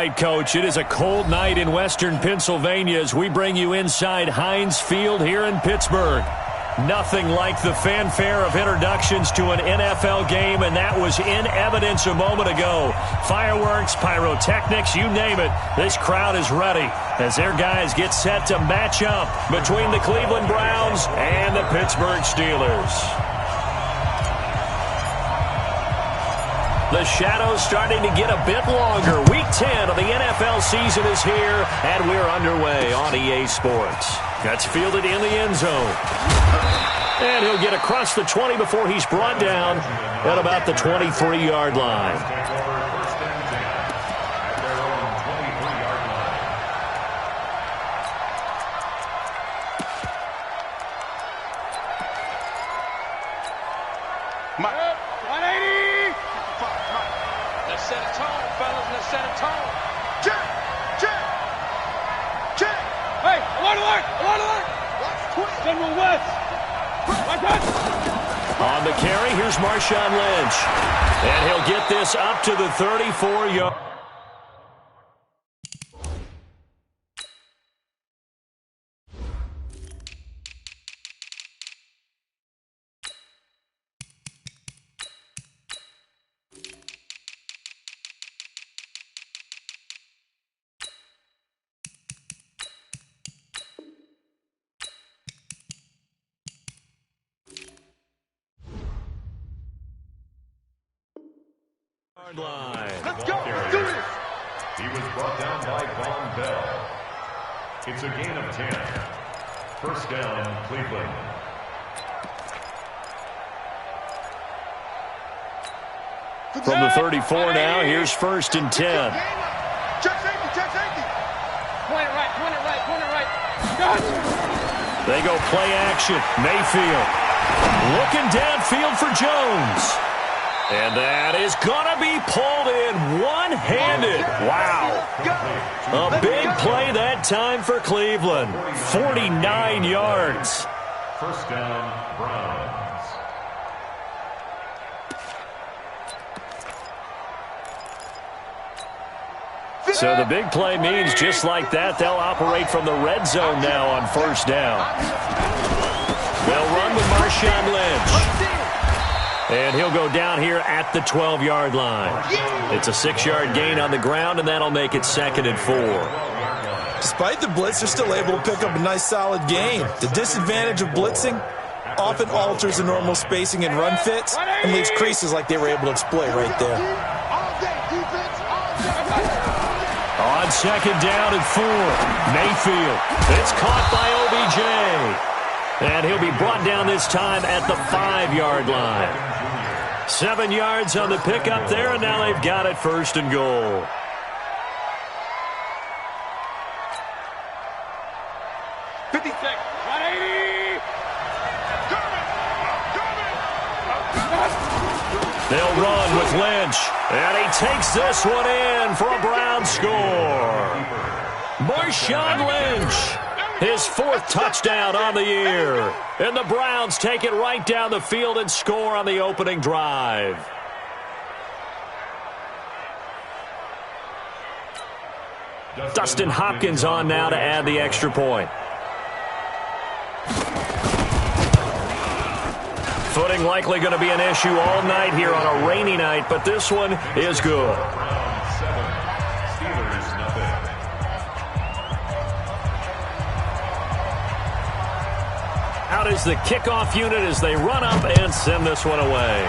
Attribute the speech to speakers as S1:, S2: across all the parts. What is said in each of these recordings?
S1: right, Coach. It is a cold night in western Pennsylvania as we bring you inside Heinz Field here in Pittsburgh. Nothing like the fanfare of introductions to an NFL game, and that was in evidence a moment ago. Fireworks, pyrotechnics, you name it. This crowd is ready as their guys get set to match up between the Cleveland Browns and the Pittsburgh Steelers. The shadow's starting to get a bit longer. Week 10 of the NFL season is here, and we're underway on EA Sports. That's fielded in the end zone. And he'll get across the 20 before he's brought down at about the 23-yard line. On the carry, here's Marshawn Lynch. And he'll get this up to the 34-yard.
S2: Let's go. Let's do this. He was brought down by Von Bell. It's a gain of 10. First down, Cleveland.
S1: From the 34 now, here's first and 10.
S2: Check safety.
S3: Point it right.
S1: They go play action. Mayfield looking downfield for Jones. And that is going to be pulled in one-handed. Wow. A big play that time for Cleveland. 49 yards.
S2: First down, Browns.
S1: So the big play means just like that, they'll operate from the red zone now on first down. They'll run with Marshawn Lynch. And he'll go down here at the 12-yard line. It's a 6-yard gain on the ground, and that'll make it 2nd and 4.
S4: Despite the blitz, they're still able to pick up a nice, solid gain. The disadvantage of blitzing often alters the normal spacing and run fits and leaves creases like they were able to exploit right there.
S1: On 2nd down and 4, Mayfield. It's caught by OBJ. And he'll be brought down this time at the 5-yard line. 7 yards on the pickup there, and now they've got it 1st and goal. They'll run with Lynch, and he takes this one in for a Brown score. Marshawn Lynch. His 4th touchdown on the year. And the Browns take it right down the field and score on the opening drive. Dustin Hopkins on now to add the extra point. Footing likely going to be an issue all night here on a rainy night, but this one is good. Out is the kickoff unit as they run up and send this one away.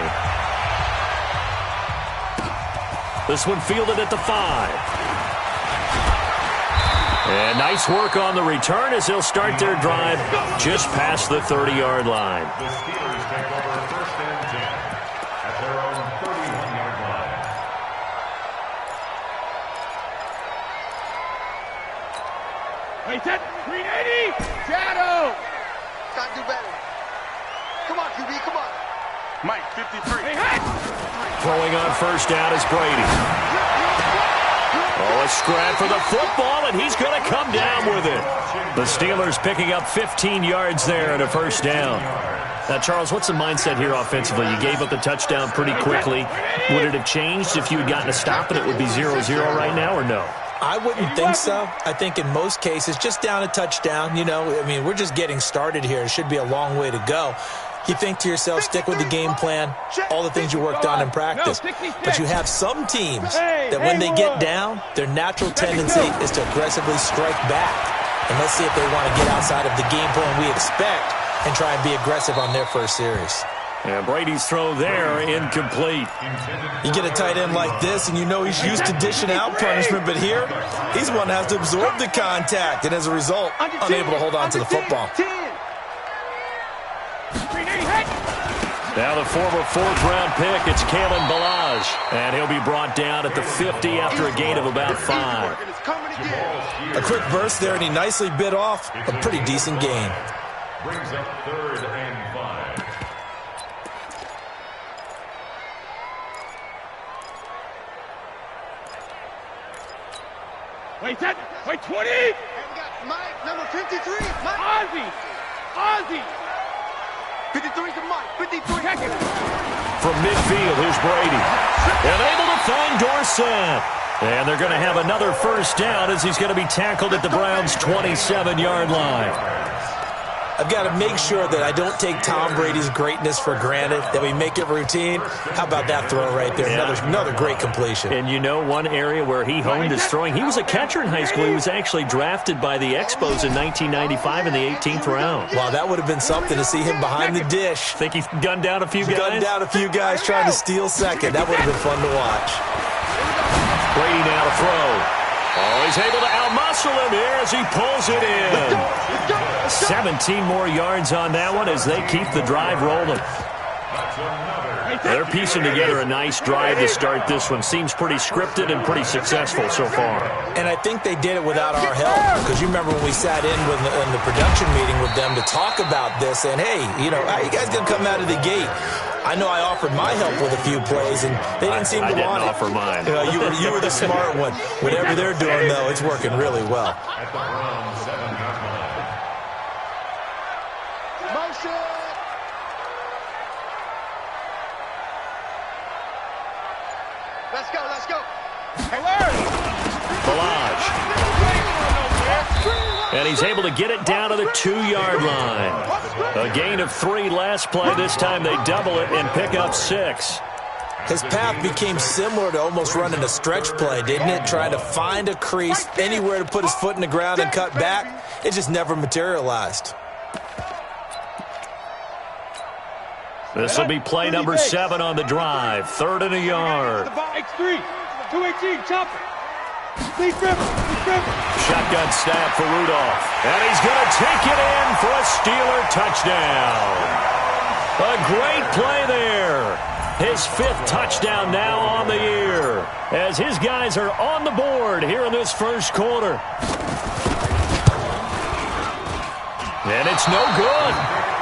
S1: This one fielded at the 5. And nice work on the return as they'll start their drive just past the 30-yard line.
S2: The Steelers take over 1st and 10 at their own 31-yard line.
S3: Wait, that 380. Shadow.
S5: Gotta do better. Come on, QB, come on.
S3: Mike, 53. Hey,
S1: Throwing on first down is Brady. Oh, a scrap for the football, and he's going to come down with it. The Steelers picking up 15 yards there and a first down. Now, Charles, what's the mindset here offensively? You gave up the touchdown pretty quickly. Would it have changed if you had gotten a stop and it would be 0-0 right now, or no?
S4: I wouldn't think so. I think in most cases, just down a touchdown, you know, I mean, we're just getting started here. It should be a long way to go. You think to yourself, stick with the game plan, all the things you worked on in practice. But you have some teams that when they get down, their natural tendency is to aggressively strike back. And let's see if they want to get outside of the game plan we expect and try and be aggressive on their first series.
S1: And Brady's throw there, incomplete.
S4: You get a tight end like this, and you know he's used to dishing out punishment, but here, he's one that has to absorb the contact, and as a result, unable to hold on to the football.
S1: Now the former fourth-round pick, it's Kalen Balaj, and he'll be brought down at the 50 after a gain of about 5.
S4: A quick burst there, and he nicely bit off a pretty decent gain.
S2: Brings up 3rd and 5.
S3: Wait, 10. Wait, 20.
S5: Hey, we got Mike, number 53. Mike.
S3: Ozzy.
S5: 53 to Mike. 53.
S1: From midfield, here's Brady. And able to find Dorsett. And they're going to have another first down as he's going to be tackled at the Browns' 27-yard line.
S4: I've got to make sure that I don't take Tom Brady's greatness for granted, that we make it routine. How about that throw right there?
S1: Yeah.
S4: Another great completion.
S1: And you know one area where he honed his throwing? He was a catcher in high school. He was actually drafted by the Expos in 1995 in the 18th round.
S4: Wow, that would have been something to see him behind the dish.
S1: Think he gunned down a few guys?
S4: Gunned down a few guys trying to steal second. That would have been fun to watch.
S1: Brady now to throw. Oh, he's able to outmuscle him here as he pulls it in. 17 more yards on that one as they keep the drive rolling. They're piecing together a nice drive to start this one. Seems pretty scripted and pretty successful so far.
S4: And I think they did it without our help, because you remember when we sat in the production meeting with them to talk about this, and hey, you know, how you guys going to come out of the gate? I know I offered my help with a few plays, and they didn't seem to want it.
S1: I didn't offer mine.
S4: You were the smart one. Whatever they're doing, though, it's working really well.
S2: At the Browns' 7-yard line.
S5: Motion. Let's go, let's go.
S1: Balaj. And he's able to get it down to the 2-yard line. A gain of 3 last play. This time they double it and pick up 6.
S4: His path became similar to almost running a stretch play, didn't it? Trying to find a crease, anywhere to put his foot in the ground and cut back. It just never materialized.
S1: This will be play number 7 on the drive. 3rd and a yard.
S3: X3. 218. Chopper.
S1: Shotgun snap for Rudolph. And he's going to take it in for a Steeler touchdown. A great play there. His 5th touchdown now on the year, as his guys are on the board here in this first quarter. And it's no good.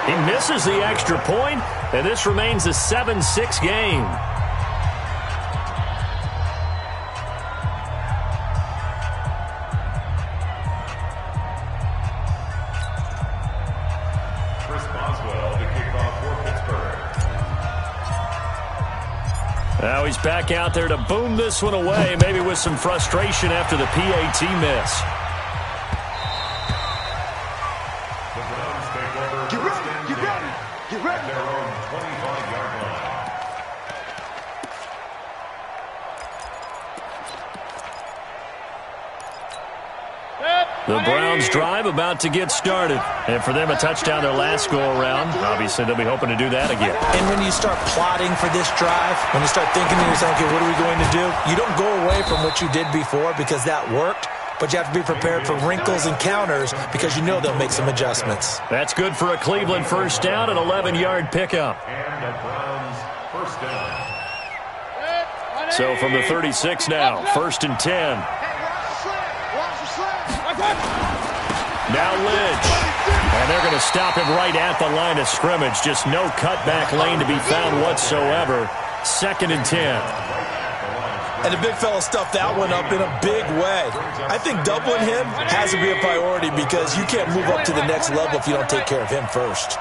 S1: He misses the extra point, and this remains a 7-6 game. Now he's back out there to boom this one away, maybe with some frustration after the PAT miss.
S2: The Browns take over. Get ready. At their own 25-yard line.
S1: The Browns drive about to get started. And for them, a touchdown their last go-around. Obviously, they'll be hoping to do that again.
S4: And when you start plotting for this drive, when you start thinking to yourself, okay, what are we going to do? You don't go away from what you did before because that worked, but you have to be prepared for wrinkles and counters because you know they'll make some adjustments.
S1: That's good for a Cleveland first down, an 11-yard pickup.
S2: And the Browns first down.
S1: So from the 36 now, 1st and 10. Now Lynch. And they're going to stop him right at the line of scrimmage. Just no cutback lane to be found whatsoever. 2nd and 10.
S4: And the big fella stuffed that one up in a big way. I think doubling him has to be a priority because you can't move up to the next level if you don't take care of him first.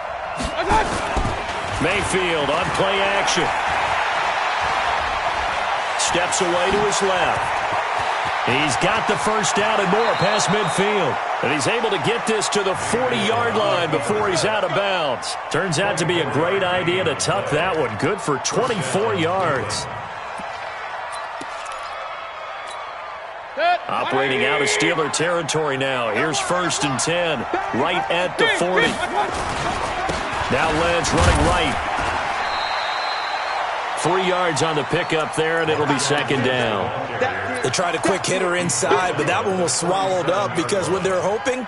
S1: Mayfield on play action. Steps away to his left. He's got the first down and more past midfield. And he's able to get this to the 40-yard line before he's out of bounds. Turns out to be a great idea to tuck that one. Good for 24 yards. Operating out of Steeler territory now. Here's 1st and 10, right at the 40. Now Lentz running right. 3 yards on the pickup there, and it'll be 2nd down.
S4: They tried a quick hitter inside, but that one was swallowed up because when they're hoping,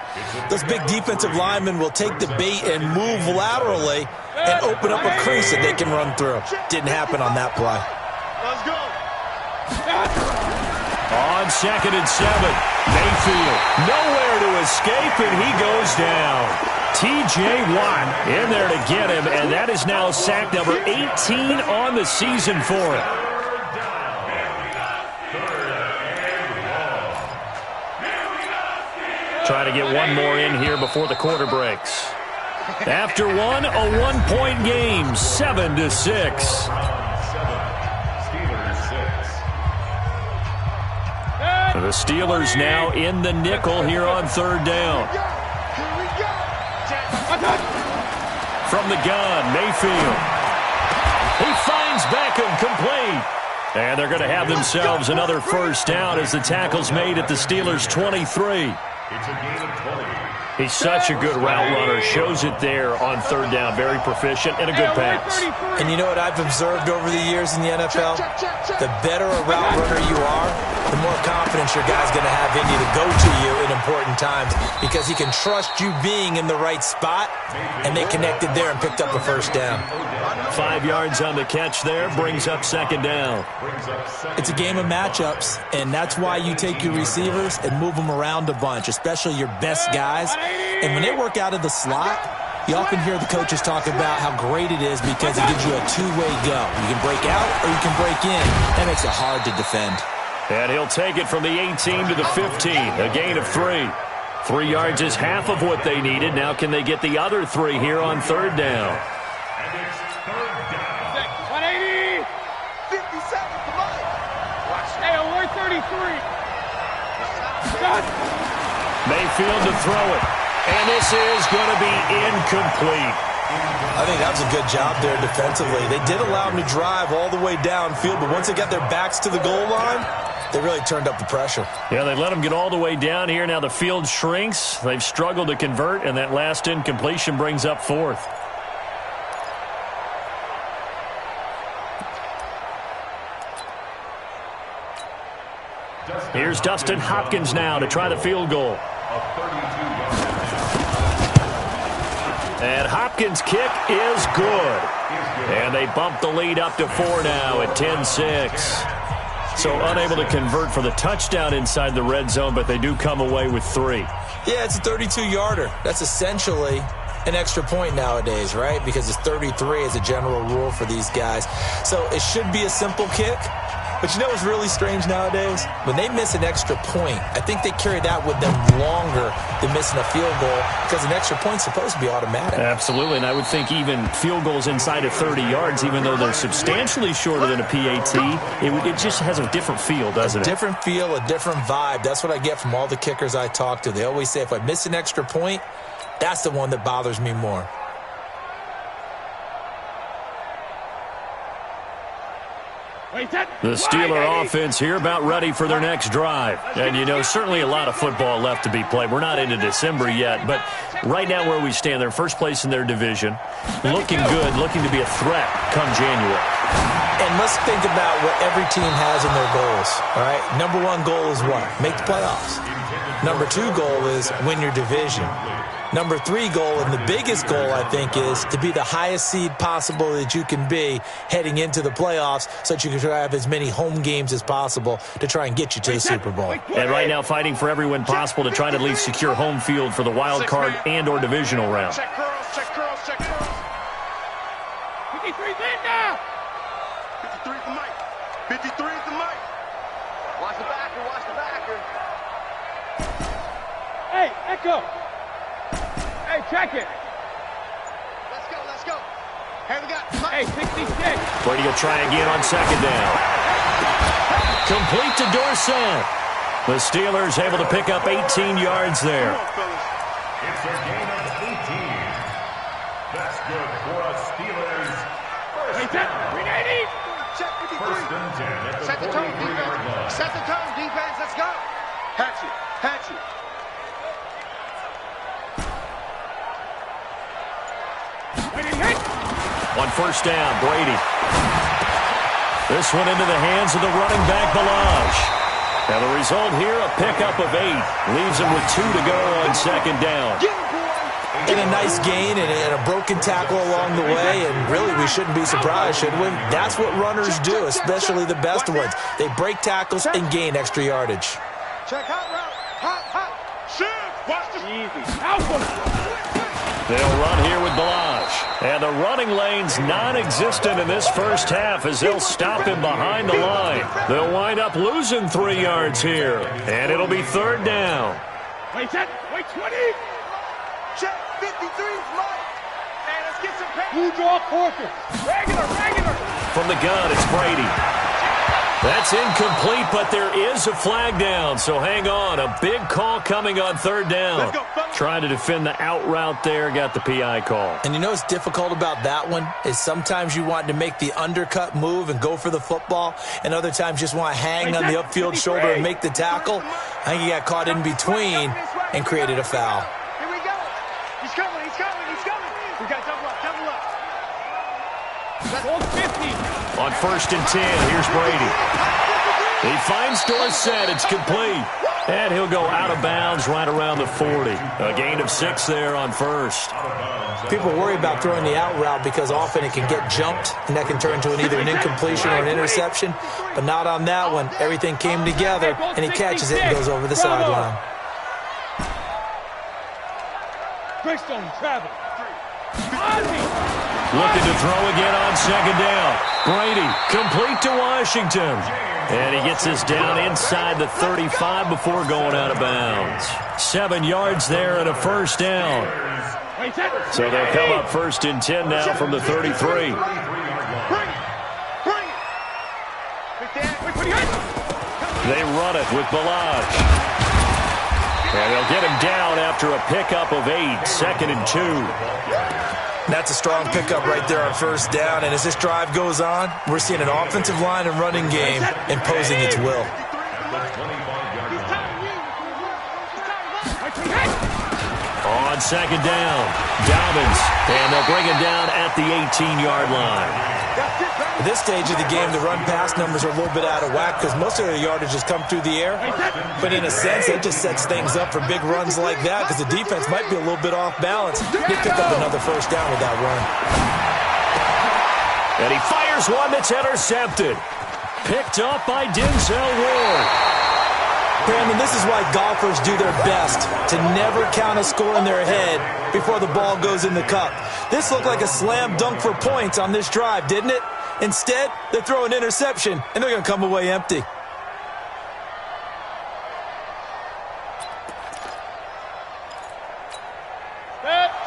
S4: those big defensive linemen will take the bait and move laterally and open up a crease that they can run through. Didn't happen on that play.
S3: Let's go.
S1: On 2nd and 7, Mayfield nowhere to escape, and he goes down. T.J. Watt in there to get him, and that is now sack number 18 on the season for him. Try to get one more in here before the quarter breaks. After one, a 1-point game, 7-6. The Steelers now in the nickel here on 3rd down. From the gun, Mayfield. He finds Beckham complete. And they're going to have themselves another 1st down as the tackle's made at the Steelers' 23.
S2: It's a gain of 20.
S1: He's such a good route runner. Shows it there on 3rd down. Very proficient and a good pass.
S4: And you know what I've observed over the years in the NFL? The better a route runner you are, the more confidence your guy's going to have in you to go to you in important times because he can trust you being in the right spot, and they connected there and picked up a 1st down.
S1: 5 yards on the catch there, brings up 2nd down.
S4: It's a game of matchups, and that's why you take your receivers and move them around a bunch, especially your best guys. And when they work out of the slot, you often hear the coaches talk about how great it is because it gives you a two-way go. You can break out or you can break in. That makes it hard to defend.
S1: And he'll take it from the 18 to the 15, a gain of 3. 3 yards is half of what they needed. Now can they get the other 3 here on 3rd down?
S2: And it's 3rd down.
S3: 180.
S5: 57, come on.
S3: Hey, alert 33.
S1: Mayfield to throw it. And this is going to be incomplete.
S4: I think that was a good job there defensively. They did allow them to drive all the way downfield, but once they got their backs to the goal line, they really turned up the pressure.
S1: Yeah, they let them get all the way down here. Now the field shrinks. They've struggled to convert, and that last incompletion brings up 4th. Here's Dustin Hopkins now to try the field goal. And Hopkins' kick is good. And they bump the lead up to 4 now at 10-6. So unable to convert for the touchdown inside the red zone, but they do come away with 3.
S4: Yeah, it's a 32-yarder. That's essentially an extra point nowadays, right? Because it's 33 as a general rule for these guys. So it should be a simple kick. But you know what's really strange nowadays? When they miss an extra point, I think they carry that with them longer than missing a field goal because an extra point's supposed to be automatic.
S1: Absolutely, and I would think even field goals inside of 30 yards, even though they're substantially shorter than a PAT, it just has a different feel, doesn't it?
S4: A different feel, a different vibe. That's what I get from all the kickers I talk to. They always say if I miss an extra point, that's the one that bothers me more.
S1: The Steeler offense here about ready for their next drive. And, you know, certainly a lot of football left to be played. We're not into December yet, but right now where we stand, they're first place in their division. Looking good, looking to be a threat come January.
S4: And let's think about what every team has in their goals, all right? Number 1 goal is what? Make the playoffs. Number 2 goal is win your division. Number 3 goal, and the biggest goal, I think, is to be the highest seed possible that you can be heading into the playoffs so that you can try to have as many home games as possible to try and get you to the Super Bowl.
S1: And right now fighting for every win possible to try to at least secure home field for the wild card and or divisional round.
S3: Check curls, check curls, check curls. 53's in now.
S5: 53 for Mike. 53 for Mike. Watch the backer, watch the backer.
S3: Hey, Echo. Hey, check it.
S5: Let's go, let's go. Here we got Mike.
S3: Hey, 66.
S1: Brady will try again on 2nd down. Complete to Dorsett. The Steelers able to pick up 18 yards there.
S2: It's a gain of 18. That's good for a Steelers. First down. First and 10 at the 43-yard line.
S5: Set the tone, defense. Let's go. Hatch it. Hatch it.
S1: On first down, Brady. This one into the hands of the running back, Balaj. And the result here, a pickup of 8. Leaves him with 2 to go on second down.
S4: And a nice gain and a broken tackle along the way, and really we shouldn't be surprised, should we? That's what runners do, especially the best ones. They break tackles and gain extra yardage.
S5: Check hot route. Hot. Shift. Watch this.
S3: Easy. Alpha.
S1: They'll run here with Balaj. And the running lane's non-existent in this first half as they'll stop him behind the line. They'll wind up losing 3 yards here. And it'll be third down.
S3: Wait 10. Wait 20.
S5: Check 53's Mike. Hey, let's get some pace.
S3: Blue draw quarter. Regular.
S1: From the gun, it's Brady. That's incomplete, but there is a flag down, so hang on. A big call coming on third down.
S5: Let's go, fellas.
S1: Trying to defend the out route there, got the PI call.
S4: And you know what's difficult about that one is sometimes you want to make the undercut move and go for the football, and other times just want to hang on the upfield shoulder and make the tackle. I think he got caught in between and created a foul.
S5: Here we go. He's coming. We got double up.
S3: Hold 50.
S1: On first and 10, here's Brady. He finds Dorsett. It's complete. And he'll go out of bounds right around the 40. A gain of 6 there on first.
S4: People worry about throwing the out route because often it can get jumped, and that can turn into either an incompletion or an interception. But not on that one. Everything came together, and he catches it and goes over the sideline.
S3: Greystone, travel.
S1: Looking to throw again on second down. Brady, complete to Washington. And he gets this down inside the 35 before going out of bounds. 7 yards there and a first down. So they'll come up first and 10 now from the 33.
S5: Bring it.
S1: They run it with Balaj. And they'll get him down after a pickup of 8, second and 2.
S4: That's a strong pickup right there on first down, and as this drive goes on, we're seeing an offensive line and running game imposing its will.
S1: On second down, Dobbins, and they'll bring him down at the 18-yard line.
S4: At this stage of the game, the run-pass numbers are a little bit out of whack because most of the yardage has come through the air. But in a sense, that just sets things up for big runs like that because the defense might be a little bit off balance. They pick up another first down with that run.
S1: And he fires one that's intercepted. Picked up by Denzel Ward.
S4: Brandon, this is why golfers do their best to never count a score in their head before the ball goes in the cup. This looked like a slam dunk for points on this drive, didn't it? Instead, they throw an interception, and they're going to come away empty.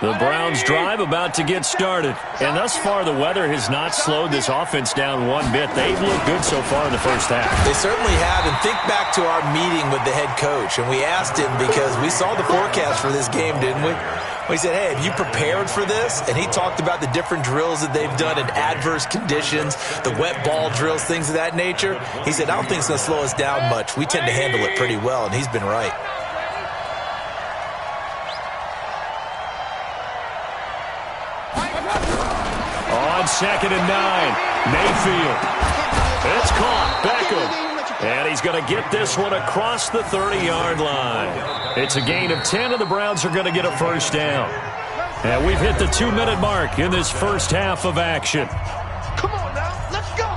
S1: The Browns drive about to get started. And thus far, the weather has not slowed this offense down one bit. They've looked good so far in the first half.
S4: They certainly have. And think back to our meeting with the head coach. And we asked him because we saw the forecast for this game, didn't we? We said, hey, have you prepared for this? And he talked about the different drills that they've done in adverse conditions, the wet ball drills, things of that nature. He said, I don't think it's going to slow us down much. We tend to handle it pretty well, and he's been right.
S1: On second and 9, Mayfield. It's caught. Beckham. And he's going to get this one across the 30-yard line. It's a gain of 10, and the Browns are going to get a first down. And we've hit the 2-minute mark in this first half of action.
S5: Come on now, let's go.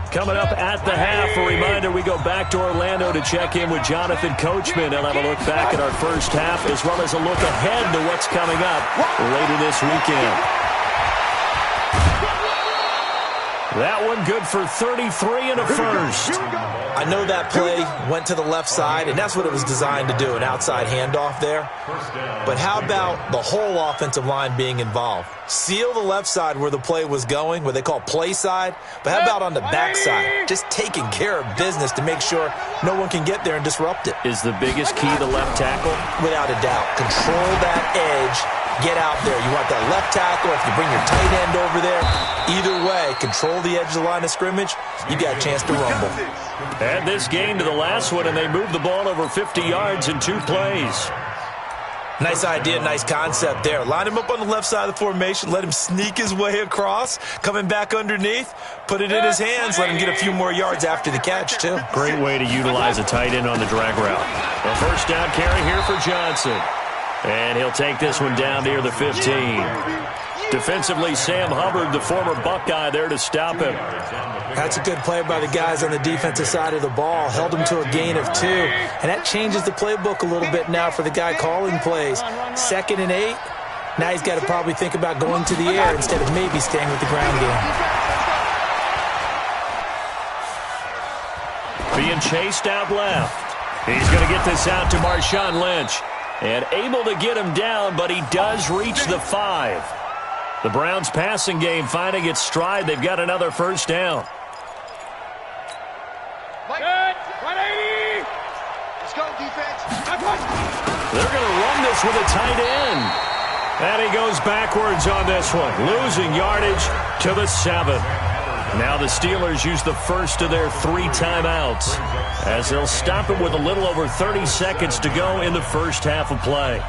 S1: Coming up at the half, a reminder, we go back to Orlando to check in with Jonathan Coachman. He'll have a look back at our first half as well as a look ahead to what's coming up later this weekend. That one good for 33 and a first.
S4: I know that play went to the left side, and that's what it was designed to do, an outside handoff there. But how about the whole offensive line being involved? Seal the left side where the play was going, what they call play side. But how about on the back side? Just taking care of business to make sure no one can get there and disrupt it.
S1: Is the biggest key the left tackle?
S4: Without a doubt. Control that edge. Get out there. You want that left tackle. If you bring your tight end over there, either way, control the edge of the line of scrimmage, you got a chance to rumble.
S1: Add this game to the last one, and they moved the ball over 50 yards in 2 plays.
S4: Nice idea, nice concept there. Line him up on the left side of the formation, let him sneak his way across, coming back underneath, put it in his hands, let him get a few more yards after the catch, too.
S1: Great way to utilize a tight end on the drag route. A first down carry here for Johnson. And he'll take this one down near the 15. Defensively, Sam Hubbard, the former Buckeye, there to stop him.
S4: That's a good play by the guys on the defensive side of the ball. Held him to a gain of 2. And that changes the playbook a little bit now for the guy calling plays. 2nd and 8. Now he's got to probably think about going to the air instead of maybe staying with the ground game.
S1: Being chased out left. He's going to get this out to Marshawn Lynch. And able to get him down, but he does reach the 5. The Browns' passing game finding its stride. They've got another first down.
S3: Good. 180.
S5: Let's go, defense.
S1: They're going to run this with a tight end. And he goes backwards on this one, losing yardage to the 7. Now the Steelers use the first of their 3 timeouts as they'll stop it with a little over 30 seconds to go in the first half of play.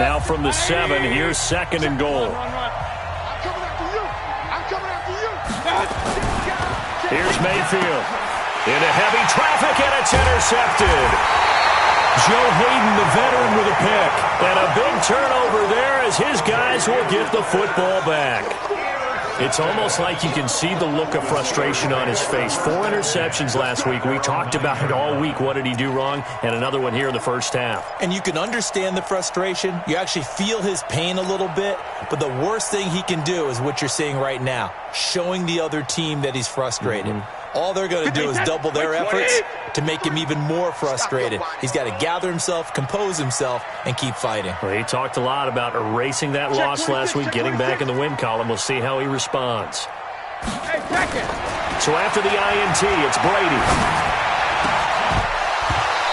S1: Now from the 7, here's 2nd and goal.
S5: I'm coming after you. I'm coming after you.
S1: Here's Mayfield. Into heavy traffic, and it's intercepted. Joe Hayden, the veteran, with a pick. And a big turnover there as his guys will get the football back. It's almost like you can see the look of frustration on his face. 4 interceptions last week. We talked about it all week. What did he do wrong? And another one here in the first half.
S4: And you can understand the frustration. You actually feel his pain a little bit. But the worst thing he can do is what you're seeing right now, showing the other team that he's frustrated. All they're going to do is double their efforts to make him even more frustrated. He's got to gather himself, compose himself, and keep fighting.
S1: Well, he talked a lot about erasing that loss last week, getting back in the win column. We'll see how he responds.
S3: Hey, check it.
S1: So after the INT, it's Brady.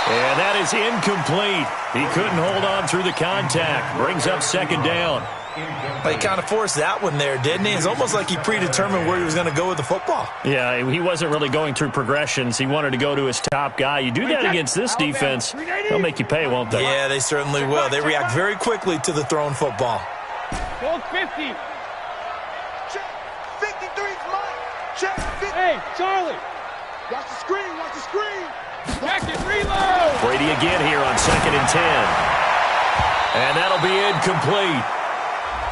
S1: And that is incomplete. He couldn't hold on through the contact. Brings up 2nd down.
S4: But he kind of forced that one there, didn't he? It's almost like he predetermined where he was going to go with the football.
S1: Yeah, he wasn't really going through progressions. He wanted to go to his top guy. You do that against this defense, they'll make you pay, won't they?
S4: Yeah, they certainly will. They react very quickly to the thrown football.
S3: Hold 50.
S5: Check. 53's mine. Check. 50.
S3: Hey, Charlie.
S5: Watch the screen. Watch the screen.
S3: Check it. Reload.
S1: Brady again here on 2nd and 10. And that'll be incomplete.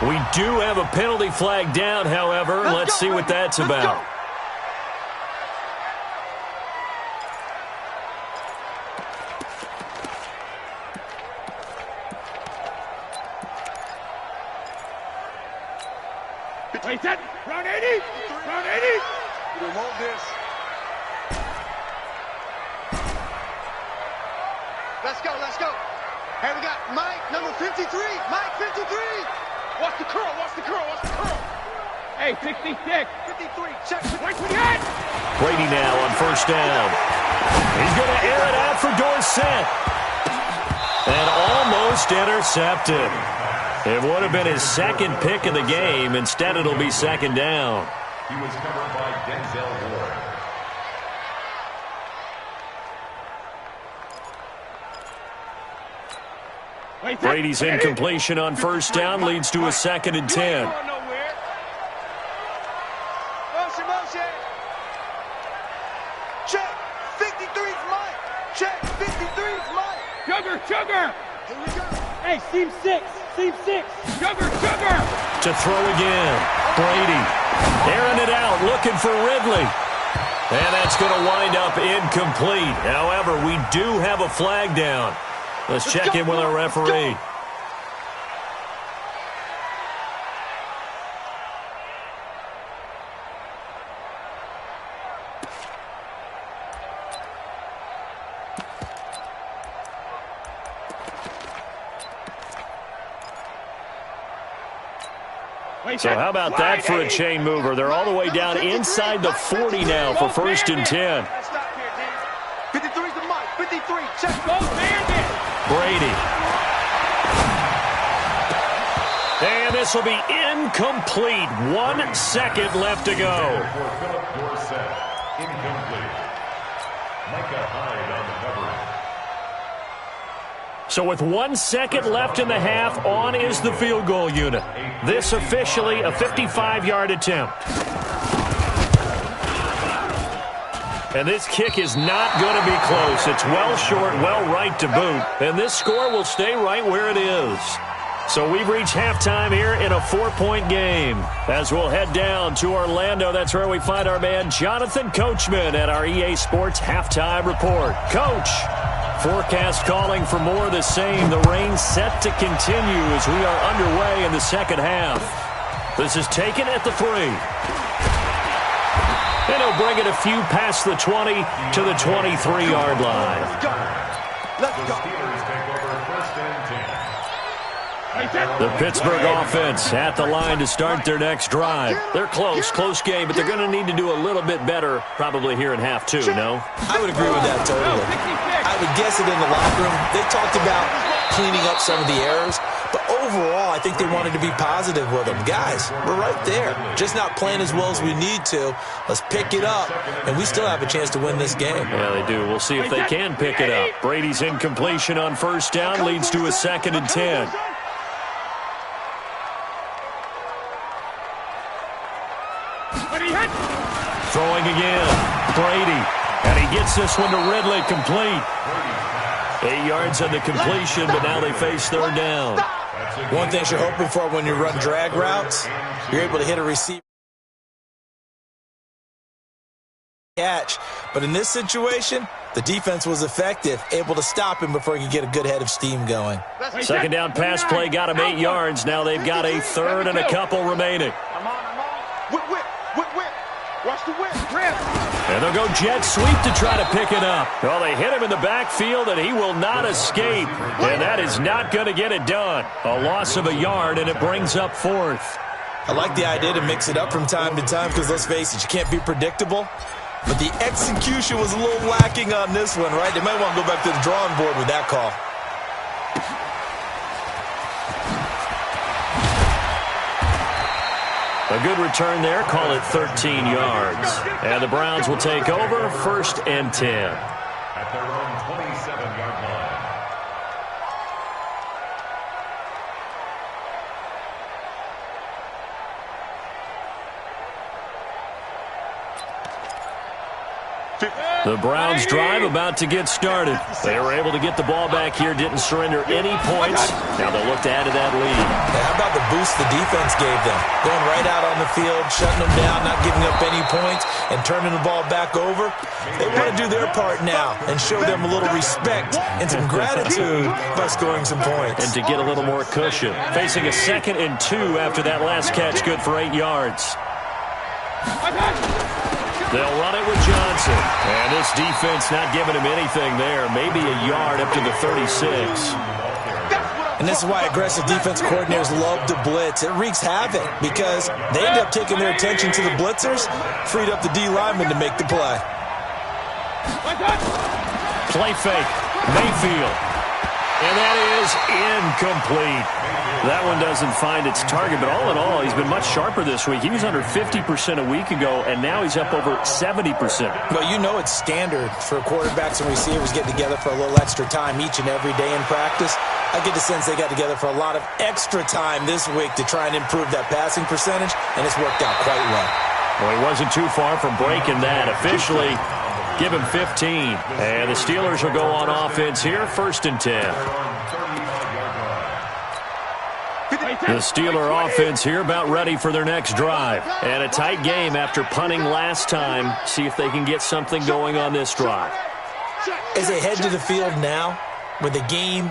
S1: We do have a penalty flag down, however. Let's see what that's about.
S3: Wait, set. Round 80. Round 80.
S5: We hold this. Let's go. Let's go. Hey, we got Mike, number 53. Mike, 53. Watch the curl. Watch the curl. Watch the curl.
S3: Hey, 66.
S5: 53. Check.
S3: Wait for that.
S1: Brady now on first down. He's going to air it out for Dorsett. And almost intercepted. It would have been his 2nd pick of the game. Instead, it'll be 2nd down.
S2: He was covered by Denzel Ward.
S3: Wait, set.
S1: Brady's incompletion on first down leads to a 2nd and 10.
S5: Motion, motion. Check. 53's mine. Check. 53's mine.
S3: Sugar, sugar.
S5: Here we go.
S3: Hey, seam 6. Seam 6. Sugar, sugar.
S1: To throw again. Brady airing it out, looking for Ridley. And that's going to wind up incomplete. However, we do have a flag down. Let's check in with our referee. So how about that for a chain mover? They're all the way down inside the 40 now for 1st and 10.
S5: 53's the mic. 53. Check.
S1: Brady. And this will be incomplete. 1 second left to go.
S2: Incomplete. Micah Hyde on the coverage.
S1: So with 1 second left in the half, on is the field goal unit. This officially a 55-yard attempt. And this kick is not going to be close. It's well short, well right to boot. And this score will stay right where it is. So we've reached halftime here in a 4-point game. As we'll head down to Orlando, that's where we find our man Jonathan Coachman at our EA Sports Halftime Report. Coach, forecast calling for more of the same. The rain set to continue as we are underway in the second half. This is taken at the 3. And he'll bring it a few past the 20 to the 23-yard line.
S5: Let's go.
S2: Steelers take over 1st and 10.
S1: The Pittsburgh offense at the line to start their next drive. They're close game, but they're going to need to do a little bit better probably here in half 2, no?
S4: I would agree with that totally. I would guess it in the locker room. They talked about cleaning up some of the errors, but overall, I think they wanted to be positive with them. Guys, we're right there. Just not playing as well as we need to. Let's pick it up, and we still have a chance to win this game.
S1: Yeah, they do. We'll see if they can pick it up. Brady's incompletion on 1st down leads to a 2nd and 10. Throwing again. Brady. And he gets this one to Ridley, complete. 8 yards on the completion, but now they face 3rd down.
S4: One thing you're hoping for when you run drag routes, you're able to hit a receiver catch. But in this situation, the defense was effective, able to stop him before he could get a good head of steam going.
S1: 2nd down pass play got him 8 yards. Now they've got a 3rd and a couple remaining.
S5: Whip. Watch the whip.
S1: And they'll go jet sweep to try to pick it up. Well, they hit him in the backfield, and he will not escape. And that is not going to get it done. A loss of a yard, and it brings up 4th.
S4: I like the idea to mix it up from time to time because, let's face it, you can't be predictable. But the execution was a little lacking on this one, right? They might want to go back to the drawing board with that call.
S1: A good return there. Call it 13 yards. And the Browns will take over 1st and 10.
S2: At their own 27-yard line.
S1: The Browns drive about to get started. They were able to get the ball back here, didn't surrender any points. Now they'll look to add to that lead.
S4: How about the boost the defense gave them? Going right out on the field, shutting them down, not giving up any points, and turning the ball back over. They want to do their part now and show them a little respect and some gratitude by scoring some points.
S1: And to get a little more cushion. Facing a 2nd and 2 after that last catch, good for 8 yards. They'll run it with Johnson. And this defense not giving him anything there. Maybe a yard up to the 36.
S4: And this is why aggressive defense coordinators love to blitz. It wreaks havoc because they end up taking their attention to the blitzers, freed up the D lineman to make the play.
S1: Play fake. Mayfield. And that is incomplete. That one doesn't find its target, but all in all, he's been much sharper this week. He was under 50% a week ago, and now he's up over 70%.
S4: Well, you know it's standard for quarterbacks and receivers getting together for a little extra time each and every day in practice. I get the sense they got together for a lot of extra time this week to try and improve that passing percentage, and it's worked out quite well.
S1: Well, he wasn't too far from breaking that. Officially, give him 15. And the Steelers will go on offense here, 1st and 10. The Steeler offense here about ready for their next drive. And a tight game after punting last time. See if they can get something going on this drive.
S4: As they head to the field now, with the game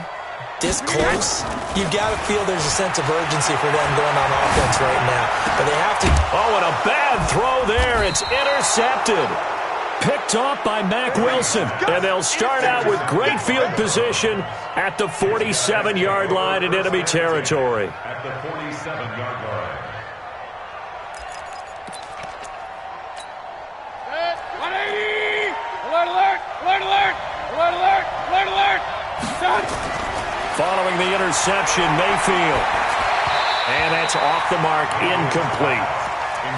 S4: this close, you've got to feel there's a sense of urgency for them going on offense right now. But they have to...
S1: Oh, and a bad throw there. It's intercepted. Picked off by Mack Wilson. And they'll start out with great field position at the 47-yard line in enemy territory.
S2: At the 47-yard line.
S3: alert! Done.
S1: Following the interception, Mayfield. And that's off the mark, incomplete.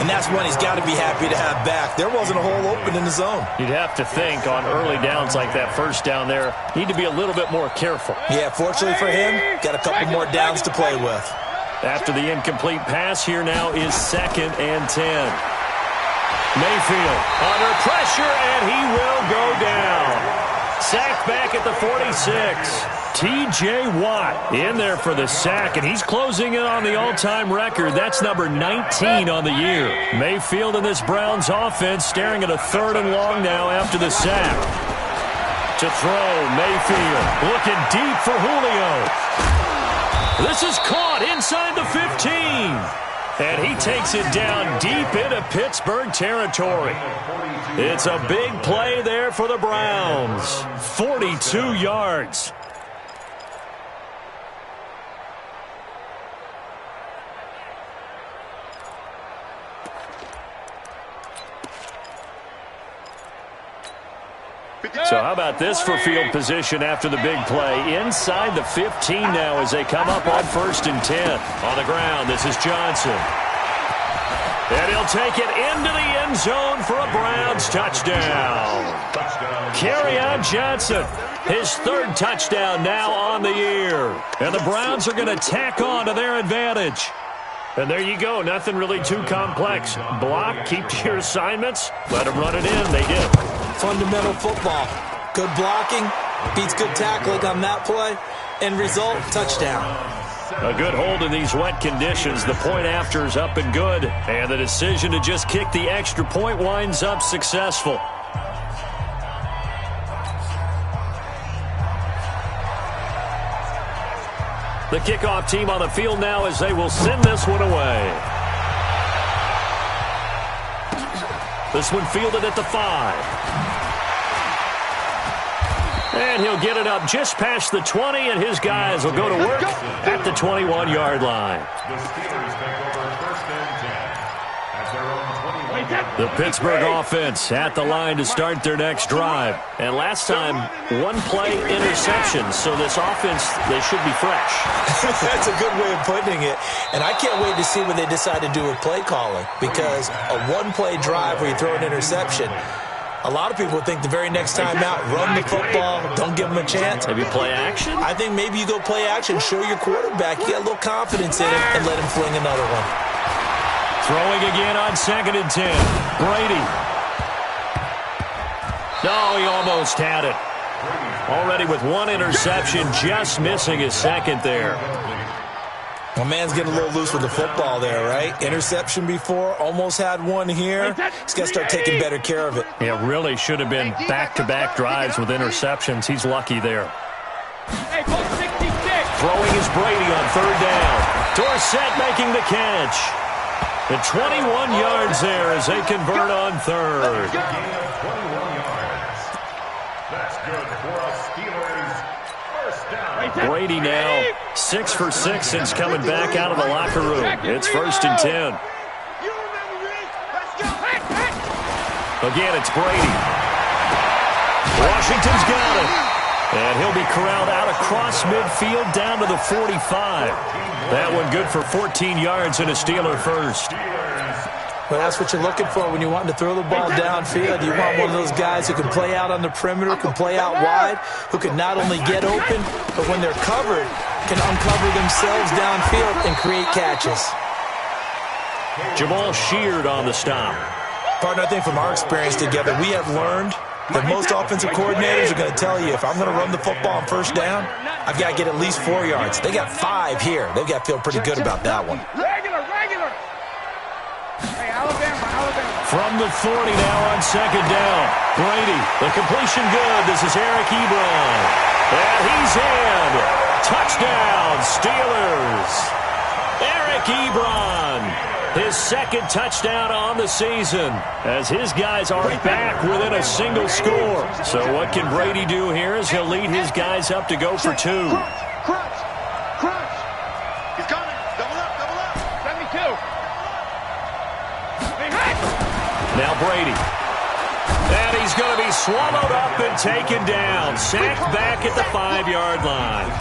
S4: And that's one he's got to be happy to have back. There wasn't a hole open in the zone.
S1: You'd have to think on early downs like that first down there, need to be a little bit more careful.
S4: Yeah, fortunately for him, got a couple more downs to play with.
S1: After the incomplete pass, here now is 2nd and 10. Mayfield under pressure, and he will go down. Sacked back at the 46. T.J. Watt in there for the sack, and he's closing in on the all-time record. That's number 19 on the year. Mayfield and this Browns offense staring at a 3rd and long now after the sack. To throw, Mayfield looking deep for Julio. This is caught inside the 15. And he takes it down deep into Pittsburgh territory. It's a big play there for the Browns. 42 yards. So how about this for field position after the big play? Inside the 15 now as they come up on 1st and 10. On the ground, this is Johnson. And he'll take it into the end zone for a Browns touchdown. Kerryon Johnson, his 3rd touchdown now on the year. And the Browns are going to tack on to their advantage. And there you go. Nothing really too complex. Block, keep to your assignments, let them run it in. They did.
S4: Fundamental football. Good blocking, beats good tackling on that play. End result, touchdown.
S1: A good hold in these wet conditions. The point after is up and good. And the decision to just kick the extra point winds up successful. The kickoff team on the field now as they will send this one away. This one fielded at the 5. And he'll get it up just past the 20, and his guys will go to work at the 21-yard line.
S2: The Steelers take over 1st and 10 at their own 21.
S1: The Pittsburgh offense at the line to start their next drive. And last time, 1 play interception, so this offense, they should be fresh.
S4: That's a good way of putting it. And I can't wait to see what they decide to do with play calling, because a 1-play drive where you throw an interception, a lot of people think the very next time out, run the football, don't give them a chance.
S1: Maybe play action?
S4: I think maybe you go play action, show your quarterback you got a little confidence in him, and let him fling another one.
S1: Throwing again on 2nd and 10. Brady. No, he almost had it. Already with 1 interception, just missing his 2nd there.
S4: My man's getting a little loose with the football there, right? Interception before, almost had 1 here. He's got to start taking better care of it.
S1: Yeah, really should have been back-to-back drives with interceptions. He's lucky there.
S3: Hey, call 66.
S1: Throwing is Brady on 3rd down. Dorsett making the catch. The 21 yards there as they convert on 3rd.
S2: Gain of 21 yards. That's good for a Steelers 1st down.
S1: Brady now 6 for 6 since coming back out of the locker room. It's 1st and 10.
S5: You remember me? Let's go.
S1: Again, it's Brady. Washington's got it. And he'll be corralled out across midfield down to the 45. That one good for 14 yards and a Steeler first.
S4: Well, that's what you're looking for when you want to throw the ball downfield. You want one of those guys who can play out on the perimeter, can play out wide, who can not only get open, but when they're covered, can uncover themselves downfield and create catches.
S1: Jamal Sheard on the stop.
S4: Partner, I think from our experience together, we have learned that most offensive coordinators are going to tell you, if I'm going to run the football on 1st down, I've got to get at least 4 yards. They got 5 here. They've got to feel pretty good about that one.
S3: Regular. Hey, Alabama.
S1: From the 40 now on 2nd down. Brady, the completion good. This is Eric Ebron. And he's in. Touchdown, Steelers. Eric Ebron. His 2nd touchdown on the season as his guys are back within a single score. So what can Brady do here as he'll lead his guys up to go for 2.
S5: Crunch. He's coming. Double up.
S3: 72. Hey, hey.
S1: Now Brady. And he's going to be swallowed up and taken down. Sacked back at the 5-yard line.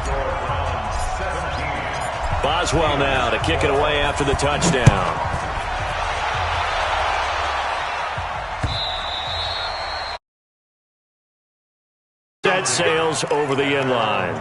S1: Boswell now to kick it away after the touchdown. Set sails over the end line.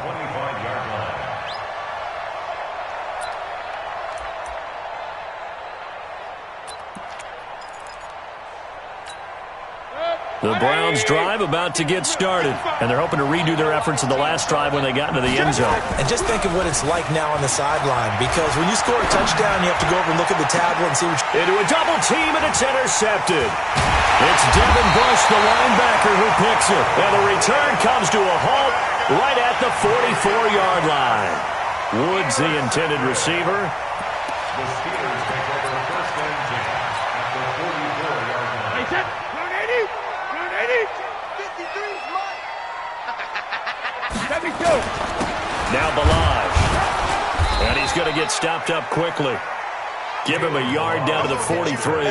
S1: The Browns drive about to get started, and they're hoping to redo their efforts in the last drive when they got into the end zone.
S4: And just think of what it's like now on the sideline, because when you score a touchdown, you have to go over and look at the tablet and see what
S1: Into a double team, and it's intercepted. It's Devin Bush, the linebacker, who picks it. And the return comes to a halt right at the 44-yard line. Woods, the intended receiver.
S2: The Steelers take over first and 10 at the 44-yard line.
S3: Hey, set. 80.
S5: 53 is mine.
S3: 72.
S1: Now Balaj. And he's going to get stopped up quickly. Give him a yard down to the 43.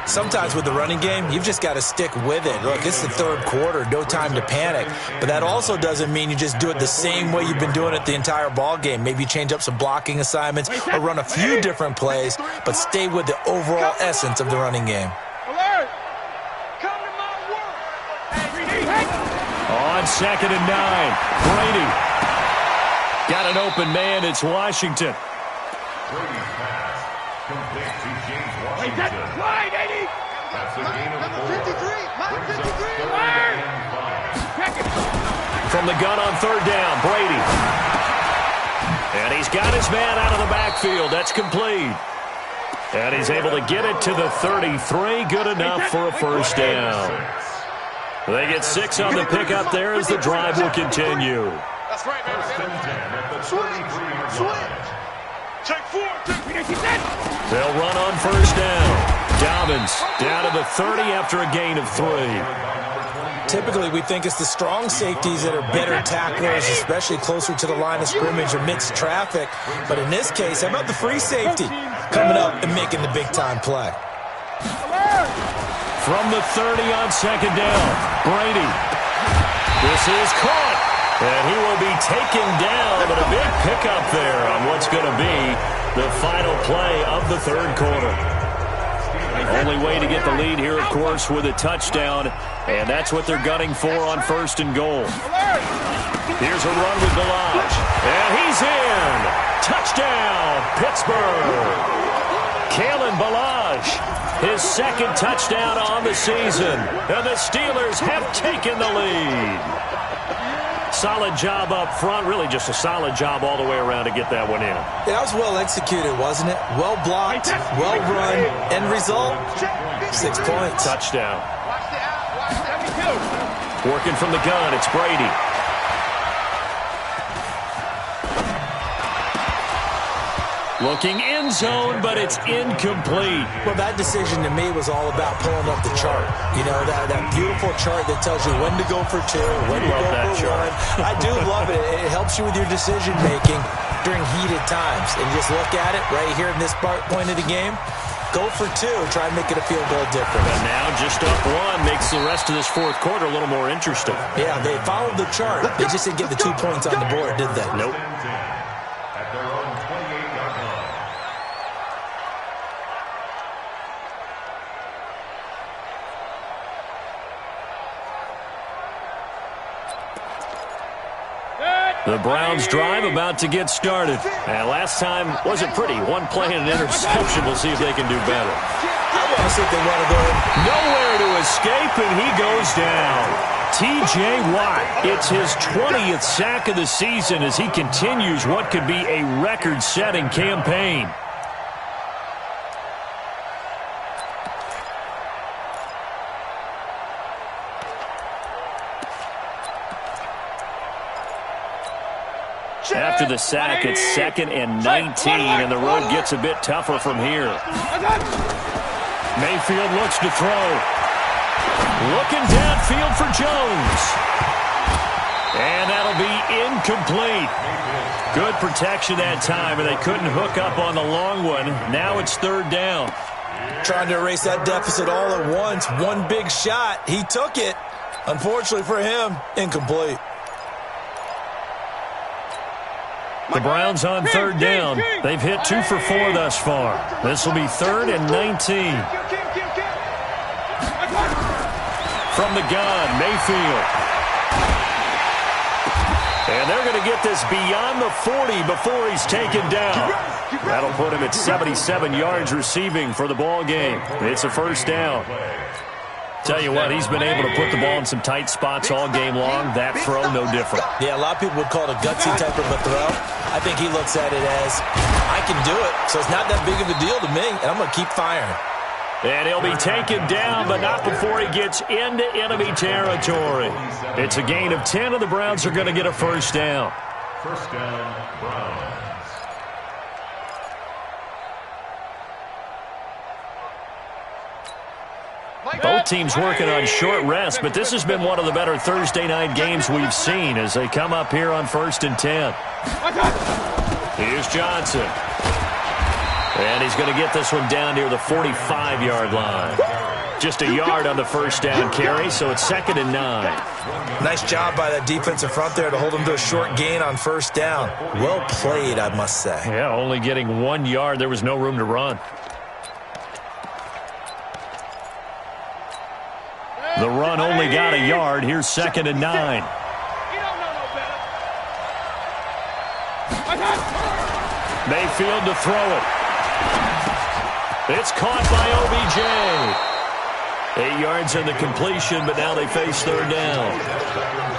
S4: Sometimes with the running game, you've just got to stick with it. Look, it's the third quarter, no time to panic. But that also doesn't mean you just do it the same way you've been doing it the entire ball game. Maybe change up some blocking assignments or run a few different plays, but stay with the overall essence of the running game.
S3: Alert. Come to my work.
S1: On 2nd and 9, Brady. Got an open man, it's Washington.
S2: Brady's pass complete to James
S3: Hey, set.
S2: Washington.
S3: Wide, 80.
S2: That's a gain of
S5: Number
S2: 4.
S5: 53. Mike
S2: Brings up
S5: 53.
S2: third and 5.
S3: Check it.
S1: From the gun on 3rd down, Brady. And he's got his man out of the backfield. That's complete. And he's able to get it to the 33. Good enough for a first down. They get 6 on the pickup there as the drive will continue.
S5: That's right, man.
S2: First and 10 at the 33-yard line.
S5: Check 4.
S1: They'll run on first down. Dobbins down to the 30 after a gain of 3.
S4: Typically, we think it's the strong safeties that are better tacklers, especially closer to the line of scrimmage amidst traffic. But in this case, how about the free safety coming up and making the big-time play?
S1: From the 30 on 2nd down, Brady. This is caught, and he will be taken down, but a big pickup there on what's going to be the final play of the 3rd quarter. Only way to get the lead here, of course, with a touchdown, and that's what they're gunning for on 1st and goal. Here's a run with Balaj, and he's in. Touchdown, Pittsburgh. Kalen Balaj, his 2nd touchdown on the season, and the Steelers have taken the lead. Solid job up front, really just a solid job all the way around to get that one in.
S4: Yeah, that was well executed, wasn't it? Well blocked, well run, end result, 6 points.
S1: Touchdown.
S5: Watch the out.
S1: Working from the gun, it's Brady. Looking end zone, but it's incomplete.
S4: Well, that decision to me was all about pulling up the chart. You know, that beautiful chart that tells you when to go for 2, when to go for 1. I do love it. It helps you with your decision-making during heated times. And just look at it right here in this point of the game. Go for 2. Try and make it a field goal difference.
S1: And now just up 1 makes the rest of this 4th quarter a little more interesting.
S4: Yeah, they followed the chart. They just didn't get the 2 points on the board, did they?
S1: Nope.
S2: At their own 28-yard line.
S1: The Browns drive about to get started. And last time wasn't pretty. 1 play and an interception. We'll see if they can do better.
S4: I want to see if they want to go in.
S1: Nowhere to escape, and he goes down. T.J. Watt, it's his 20th sack of the season as he continues what could be a record-setting campaign. After the sack, it's 2nd and 19, and the road gets a bit tougher from here. Mayfield looks to throw. Looking downfield for Jones. And that'll be incomplete. Good protection that time, and they couldn't hook up on the long one. Now it's 3rd down.
S4: Trying to erase that deficit all at once. One big shot. He took it. Unfortunately for him, incomplete.
S1: The Browns on third down. They've hit 2 for 4 thus far. This will be 3rd and 19. From the gun, Mayfield. And they're going to get this beyond the 40 before he's taken down. That'll put him at 77 yards receiving for the ball game. It's a first down. Tell you what, he's been able to put the ball in some tight spots all game long. That throw, no different.
S4: Yeah, a lot of people would call it a gutsy type of a throw. I think he looks at it as, I can do it, so it's not that big of a deal to me, and I'm going to keep firing.
S1: And he'll be taken down, but not before he gets into enemy territory. It's a gain of 10, and the Browns are going to get a first down.
S2: First down, Browns.
S1: Both teams working on short rest, but this has been one of the better Thursday night games we've seen as they come up here on 1st and 10. Here's Johnson. And he's going to get this one down near the 45-yard line. Just a yard on the first down carry, so it's 2nd and 9.
S4: Nice job by that defensive front there to hold him to a short gain on first down. Well played, I must say.
S1: Yeah, only getting 1 yard. There was no room to run. The run only got a yard. Here's 2nd and 9. Mayfield to throw it. It's caught by OBJ. 8 yards in the completion, but now they face 3rd down.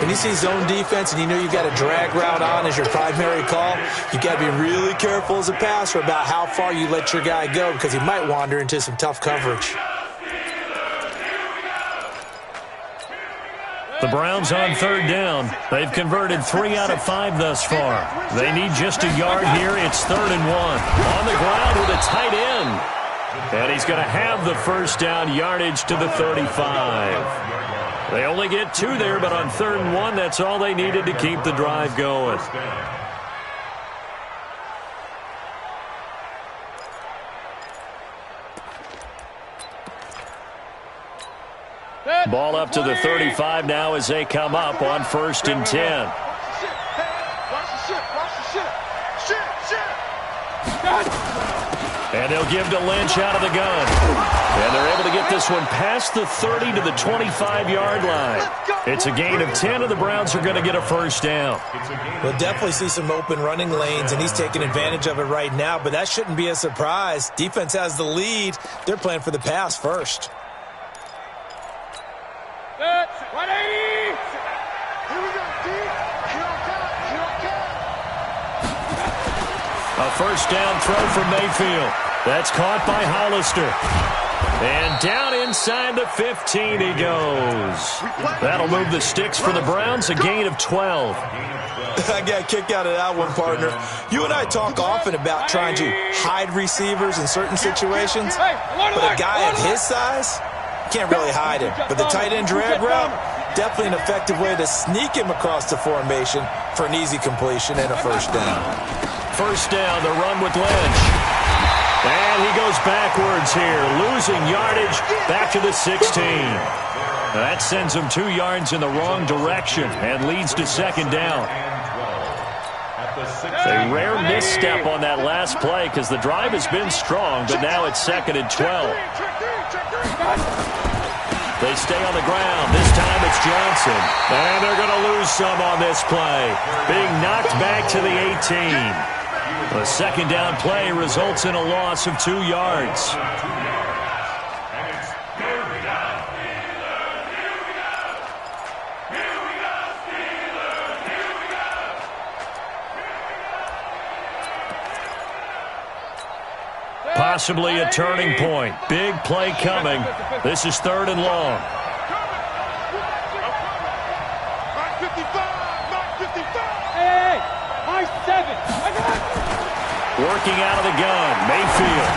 S4: When you see zone defense and you know you've got a drag route on as your primary call, you've got to be really careful as a passer about how far you let your guy go because he might wander into some tough coverage.
S1: The Browns on 3rd down. They've converted 3 out of 5 thus far. They need just a yard here. It's 3rd and 1. On the ground with a tight end. And he's going to have the first down, yardage to the 35. They only get 2 there, but on 3rd and 1, that's all they needed to keep the drive going. Ball up to the 35 now as they come up on 1st and 10. And they'll give to Lynch out of the gun. And they're able to get this one past the 30 to the 25-yard line. It's a gain of 10, and the Browns are going to get a first down.
S4: We'll definitely see some open running lanes, and he's taking advantage of it right now, but that shouldn't be a surprise. Defense has the lead. They're playing for the pass first.
S5: 180! Here we go,
S1: A first down throw from Mayfield. That's caught by Hollister. And down inside the 15 he goes. That'll move the sticks for the Browns, a gain of 12.
S4: I got a kick out of that one, partner. You and I talk often about trying to hide receivers in certain situations, but a guy at his size can't really hide him. But the tight end drag route, definitely an effective way to sneak him across the formation for an easy completion and a first down.
S1: First down, the run with Lynch. And he goes backwards here, losing yardage back to the 16. That sends him 2 yards in the wrong direction and leads to 2nd down. A rare misstep on that last play because the drive has been strong, but now it's 2nd and 12. They stay on the ground. This time it's Johnson. And they're going to lose some on this play. Being knocked back to the 18. The 2nd down play results in a loss of 2 yards. Possibly a turning point. Big play coming. This is 3rd and long.
S5: Mark 55! Mark 55!
S3: Hey! Mark 7!
S1: Working out of the gun, Mayfield.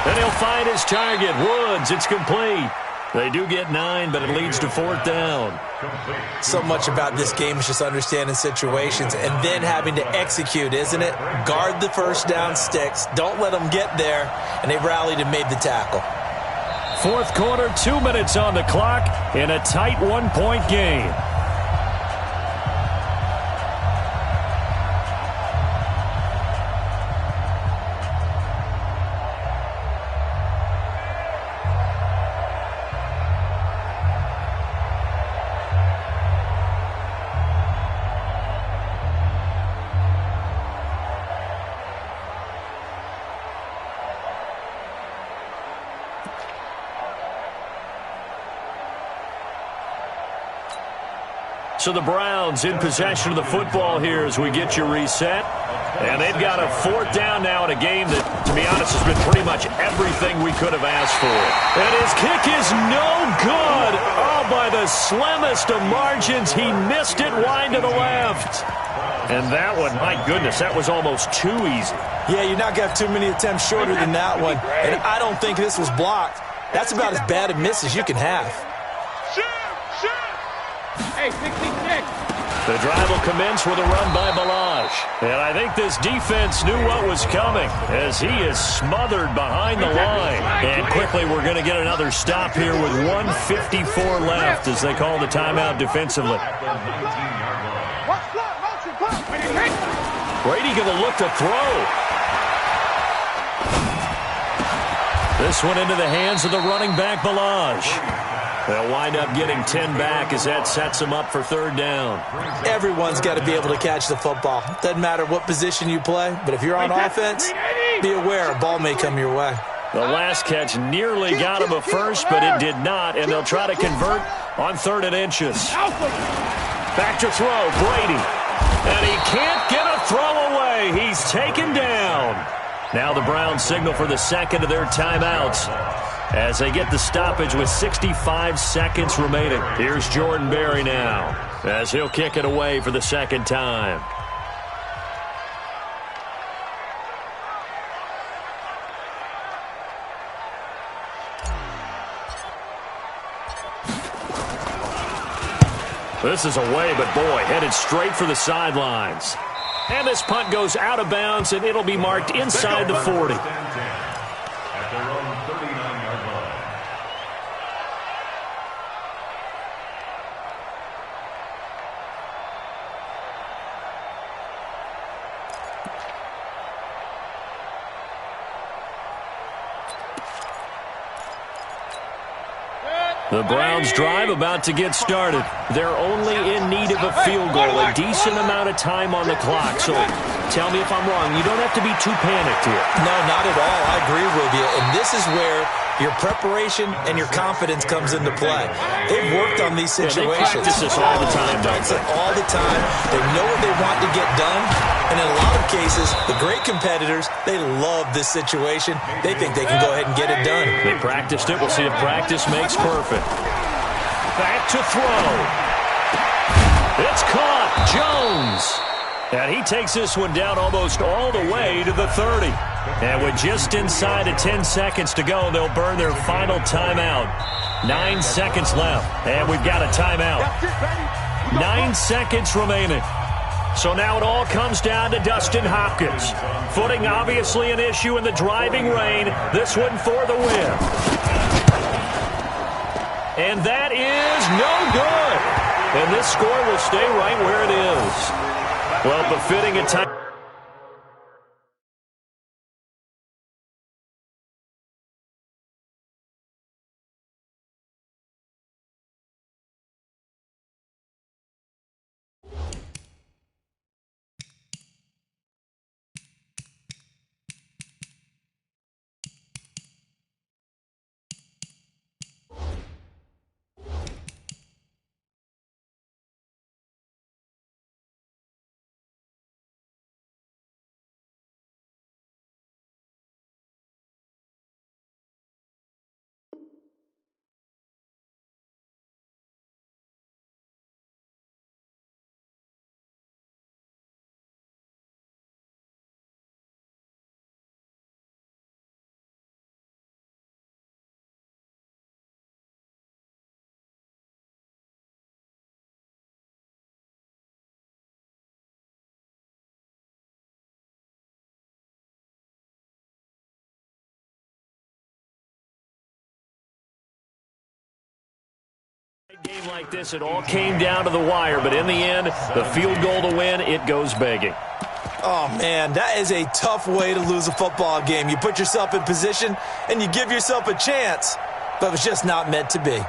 S1: Then he'll find his target, Woods. It's complete. They do get 9, but it leads to 4th down.
S4: So much about this game is just understanding situations and then having to execute, isn't it? Guard the first down sticks. Don't let them get there. and they rallied and made the tackle.
S1: Fourth quarter, 2 minutes on the clock in a tight one-point game. So the Browns in possession of the football here as we get you reset. And they've got a fourth down now in a game that, to be honest, has been pretty much everything we could have asked for. And his kick is no good. Oh, by the slimmest of margins, he missed it wide to the left. And that one, my goodness, that was almost too easy.
S4: Yeah, you're not going to have too many attempts shorter than that one. And I don't think this was blocked. That's about as bad a miss as you can have.
S3: Hey, 66.
S1: The drive will commence with a run by Balaj. And I think this defense knew what was coming as he is smothered behind the line. And quickly we're going to get another stop here with 1:54 left as they call the timeout defensively. Brady going to look to throw. This one into the hands of the running back, Balaj. They'll wind up getting 10 back as that sets them up for third down.
S4: Everyone's got to be able to catch the football. Doesn't matter what position you play, but if you're on offense, be aware a ball may come your way.
S1: The last catch nearly got him a first, but it did not, and they'll try to convert on 3rd and inches. Back to throw, Brady. And he can't get a throw away. He's taken down. Now the Browns signal for the second of their timeouts as they get the stoppage with 65 seconds remaining. Here's Jordan Berry now as he'll kick it away for the second time. This is away, but boy, headed straight for the sidelines. And this punt goes out of bounds, and it'll be marked inside the 40. The Browns drive about to get started. They're only in need of a field goal, a decent amount of time on the clock. So tell me if I'm wrong. You don't have to be too panicked here.
S4: No, not at all. I agree with you. And this is where your preparation and your confidence comes into play. They've worked on these situations.
S1: They practice this all the time, don't they?
S4: All the time. They know what they want to get done. And in a lot of cases, the great competitors, they love this situation. They think they can go ahead and get it done.
S1: They practiced it. We'll see if practice makes perfect. Back to throw. It's caught. Jones. And he takes this one down almost all the way to the 30. And with just inside of 10 seconds to go, they'll burn their final timeout. 9 seconds left. And we've got a timeout. 9 seconds remaining. So now it all comes down to Dustin Hopkins. Footing obviously an issue in the driving rain. This one for the win. And that is no good. And this score will stay right where it is. Well, befitting a time. Game like this, it all came down to the wire, but in the end, the field goal to win, it goes begging.
S4: Oh, man, that is a tough way to lose a football game. You put yourself in position, and you give yourself a chance, but it's just not meant to be.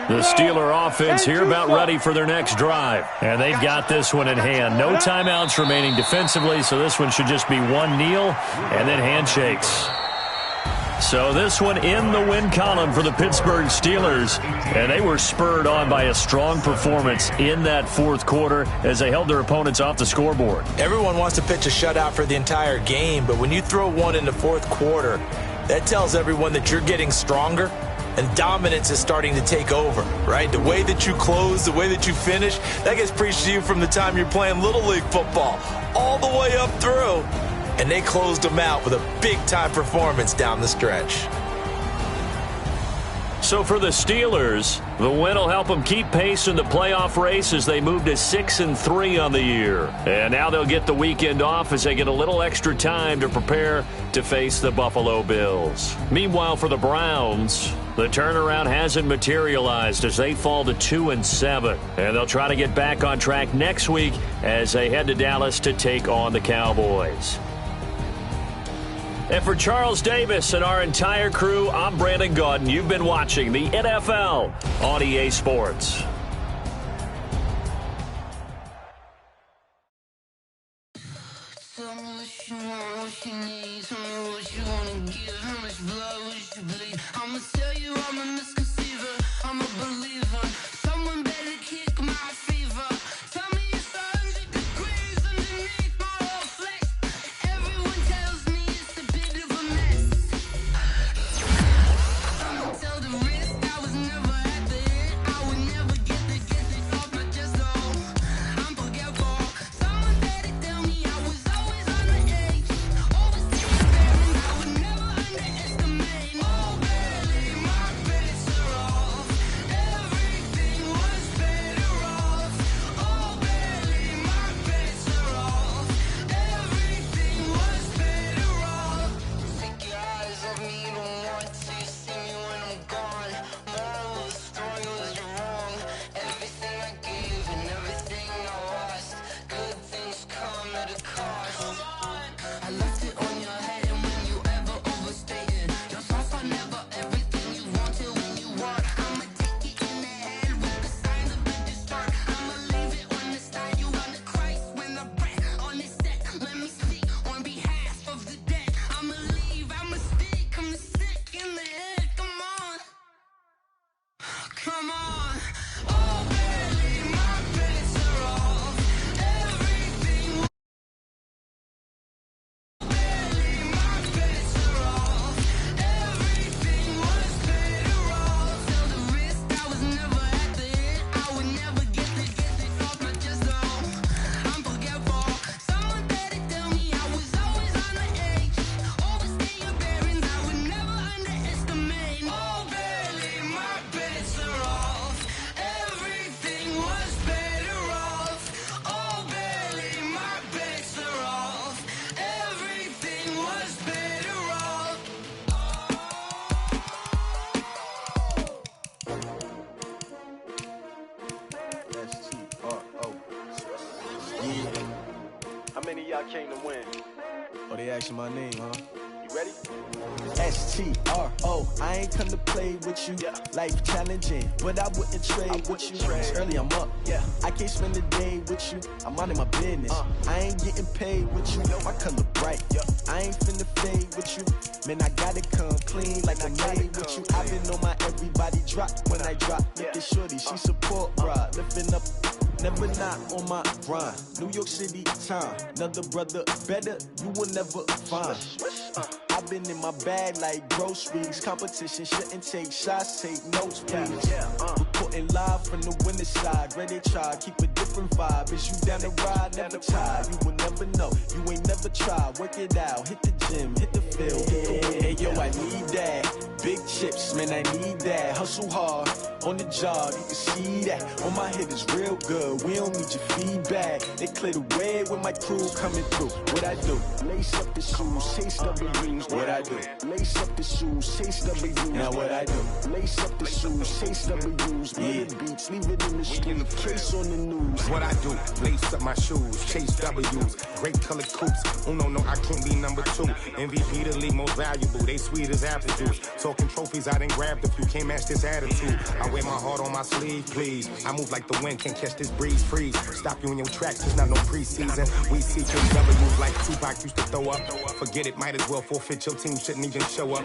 S1: The Steeler offense here about ready for their next drive. And they've got this one in hand. No timeouts remaining defensively, so this one should just be one kneel and then handshakes. So this one in the win column for the Pittsburgh Steelers. And they were spurred on by a strong performance in that fourth quarter as they held their opponents off the scoreboard.
S4: Everyone wants to pitch a shutout for the entire game, but when you throw one in the fourth quarter, that tells everyone that you're getting stronger. And dominance is starting to take over, right? The way that you close, the way that you finish, that gets preached to you from the time you're playing Little League football all the way up through. And they closed them out with a big-time performance down the stretch.
S1: So for the Steelers, the win will help them keep pace in the playoff race as they move to 6-3 on the year. And now they'll get the weekend off as they get a little extra time to prepare to face the Buffalo Bills. Meanwhile, for the Browns, the turnaround hasn't materialized as they fall to 2-7. And they'll try to get back on track next week as they head to Dallas to take on the Cowboys. And for Charles Davis and our entire crew, I'm Brandon Gaudin. You've been watching the NFL on EA Sports.
S6: Tell me what you want, what you need. Tell me what you wanna give. How much blood would you bleed? I'ma tell you I'm a misconceiver. I'm a believer. Someone better kick my fever. Tell me it's 100 degrees underneath my whole flesh. Everyone tells me it's a bit of a mess. I'ma tell the risk I was never at the end. I would never get it off my chest. Oh, I'm forgetful. Someone better tell me I was always on the edge. Overseas bearing, I would never underestimate. Oh, barely, my bets are off. Everything was better off. Oh, barely, my bets are off. Everything was better off. Take your eyes off me, don't want to see me when I'm gone. Moral of the story was you're wrong. Everything I gave and everything I lost. Good things come at a cost. I left it on your head, and when you ever overstated, your thoughts are never everything you wanted when you want. I'ma take it in the head with the signs of a distort. I'ma leave it on the side. You on the Christ when the breath on this set. Let me speak on behalf of the dead. I'ma leave, I'ma stick, I'm sick in the head. Come on, come on. Oh, barely, my bets are off. Everything. Barely, my bets are off. Everything was better off. Tell the risk I was never at the end. I would never get it off my chest. Oh, I'm forgetful. Someone better tell me I was always on the edge. Overstay your bearings, I would never underestimate. Oh, barely, my bets are off. Everything was better off. Oh, barely, my bets are off. Everything was better off.
S7: S-T-R-O. Yeah. How many of y'all came to win? Oh, they asking my name, huh? You ready? S-T-R-O. I ain't come to play with you. Life challenging, but I wouldn't trade with you. It's early, I'm up. I can't spend the day with you. I'm minding my business. I ain't getting paid with you. My color bright. I ain't finna fade with you. Man, I gotta come clean like I made with you. I've been on my everybody drop when I drop. Look at shorty, she support, bruh. Lifting up. Never not on my grind. New York City time. Another brother better, you will never find. I've been in my bag like groceries. Competition shouldn't take shots, take notes, please. Reporting live from the winning side. Ready to try, keep a different vibe. Is you down the ride, never tired. You will never know, you ain't never tried. Work it out, hit the gym, hit the field. Hey yo, I need that. big chips, man, I need that. Hustle hard, on the job, you can see that. On my head is real good, we don't need your feedback. They clear the way with my crew coming through. What I do? Lace up the shoes, chase W's. What I do? Lace up the shoes, chase W's. Now what I do? Lace up the shoes, chase W's. Yeah. Beats, leave it in the street, case on the news.
S8: What I do? Lace up my shoes, chase W's. Great color coops. No, I can't be number 2. MVP the league most valuable. They sweet as apple juice. Talking trophies, I done grabbed a few. Can't match this attitude. I wear my heart on my sleeve, please. I move like the wind, can't catch this breeze. Freeze. Stop you in your tracks, there's not no preseason. We see W's like Tupac used to throw up. Forget it, might as well forfeit. Your team shouldn't even show up.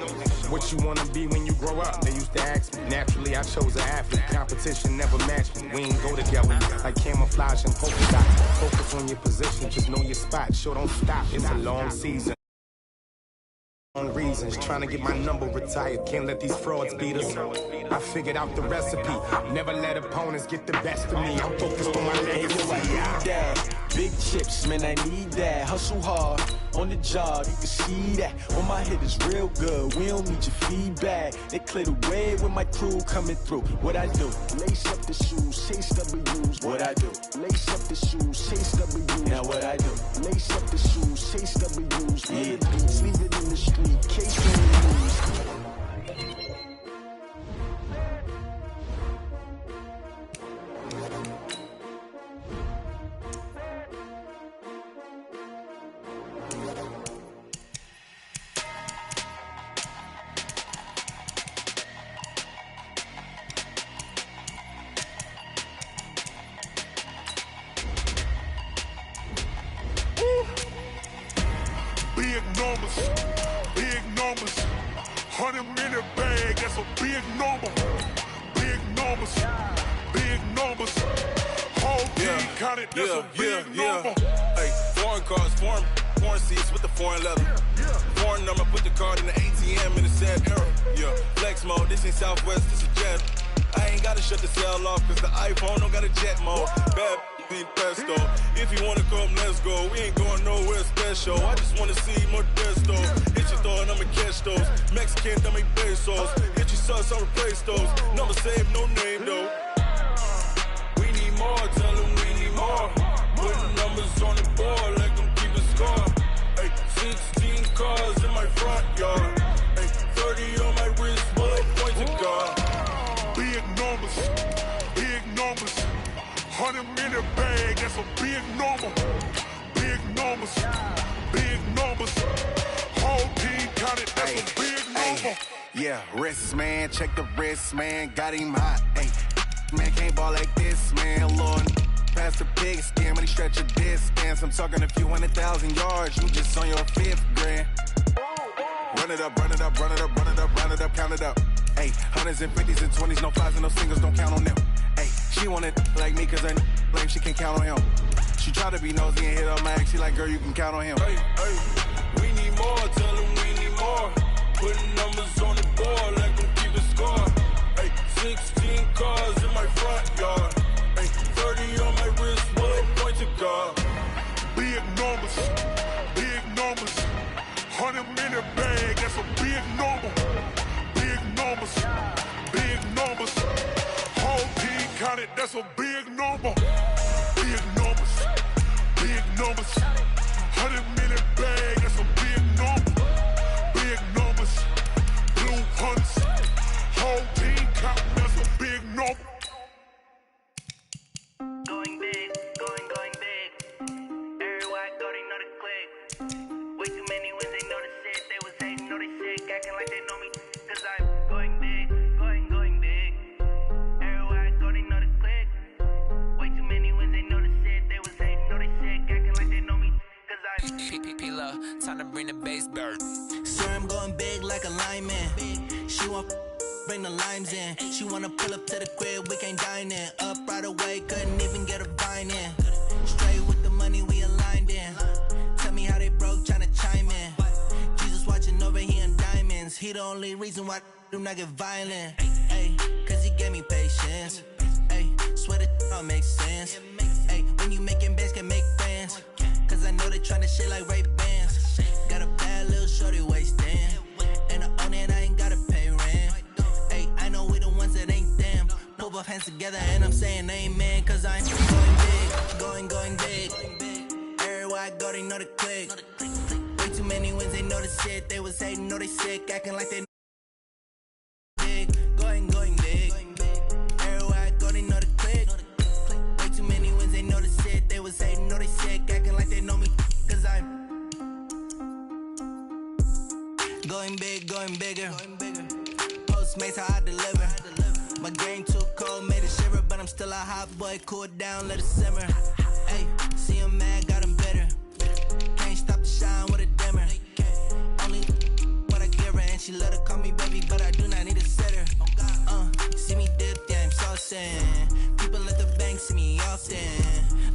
S8: What you wanna be when you grow up? They used to ask me. Naturally, I chose an athlete. Competition never matched me. We ain't go together like camouflage and polka dot. Focus on your position, just know your spot. Sure, don't stop. It's a long season. On reasons, trying to get my number retired. Can't let these frauds beat us. I figured out the recipe. Never let opponents get the best of me. I'm focused on my legacy.
S7: Big chips, man, I need that. Hustle hard, on the job, you can see that. On my head is real good, we don't need your feedback. They clear the way with my crew coming through. What I do? Lace up the shoes, chase W's. What I do? Lace up the shoes, chase W's. Now what I do? Lace up the shoes, chase W's. Yeah. Beats, leave it in the street, case on the news.
S9: Big numbers, 100-minute bag, that's a big number. Big numbers, whole team counted, that's a big number.
S10: Hey, foreign cars, foreign seats with the foreign leather. Foreign number, put the card in the ATM in the sad era. Yeah, flex mode, this ain't Southwest, this a jet. I ain't gotta shut the cell off, cause the iPhone don't got a jet mode. Bad ain't pesto. If you wanna come, let's go. We ain't going nowhere special. I just wanna see more desto. Hit your thought, I'ma catch those. Mexican, dame pesos. Hit your sus, I'll replace those. Number save, no name though. We need more, tell them we need more. Putting numbers on the board like I'm keeping score. Hey, 16 cars in my front yard. Hey, 30 on my wrist, bullet point to God.
S9: Big numbers, 100-minute bag, that's a big number. Big numbers, whole team counted, that's a big number.
S8: Yeah, wrist man, check the wrist man, got him hot. Ay, man can't ball like this, man. Lord, past the pig skin, when he stretch a distance. I'm talking a few 100,000 yards, you just on your 5th grand. Run it up, count it up. Ay, 100s and 50s and 20s, no 5s and no singles, don't count on them. Ay, she want it like me, cause her blame, she can't count on him. She try to be nosy and hit up my ex, she like, girl, you can count on him.
S10: Hey, we need more, tell them we need more. Putting numbers on the board like I'm keeping score. Hey, 16 cars in my front yard. Hey, 30 on my wrist, bullet point to God.
S9: Big numbers, 100-minute bag, that's a big number. Big numbers, whole team counted, that's a big number. Big numbers, 100-minute bag, that's a big number. Big numbers, blue hunts, whole team counted, that's a big number.
S6: Going big, going big. Everywhere I go, they know the click. Way too many wins, they know the shit. They was hating, know they sick, acting like they know me. Cause I'm going big, going big. Everywhere I go, they know the click. Way too many wins, they know the shit. They was hating, know they sick, acting like they know me. Cause I'm
S11: P-P-P-Love, time to bring the bass bird.
S12: Sir, I'm going big like a lineman. She want bring the limes in. She wanna pull up to the crib, we can't dine in. Up right away, couldn't even get a vine in. Straight with the money we aligned in. Tell me how they broke, tryna chime in. Jesus watching over here in diamonds. He the only reason why do not get violent. Ay, cause he gave me patience. Ay, swear that all makes sense. Ay, when you making bands, can make friends. Cause I know they tryna shit like Ray Bans. Got a bad little shorty wasting. And I own it, I ain't gotta pay rent. both hands together and I'm saying amen, cause I'm going big. Everywhere I go, they know the click. Way too many wins, they know the shit. They was hating, know they sick, acting like they big. Going big. Everywhere I go, they know the click. Way too many wins, they know the shit. They was hating, know they sick, acting like they know me, cause I'm going big, going bigger. Postmates how I deliver. My game too cold, made it shiver, but I'm still a hot boy. Cool it down, let it simmer. Hey, see him mad, got him bitter. Can't stop the shine with a dimmer. Only what I give her, and she let her call me baby, but I do not need a sitter. See me dip, yeah, I'm saucing. People at the bank see me often.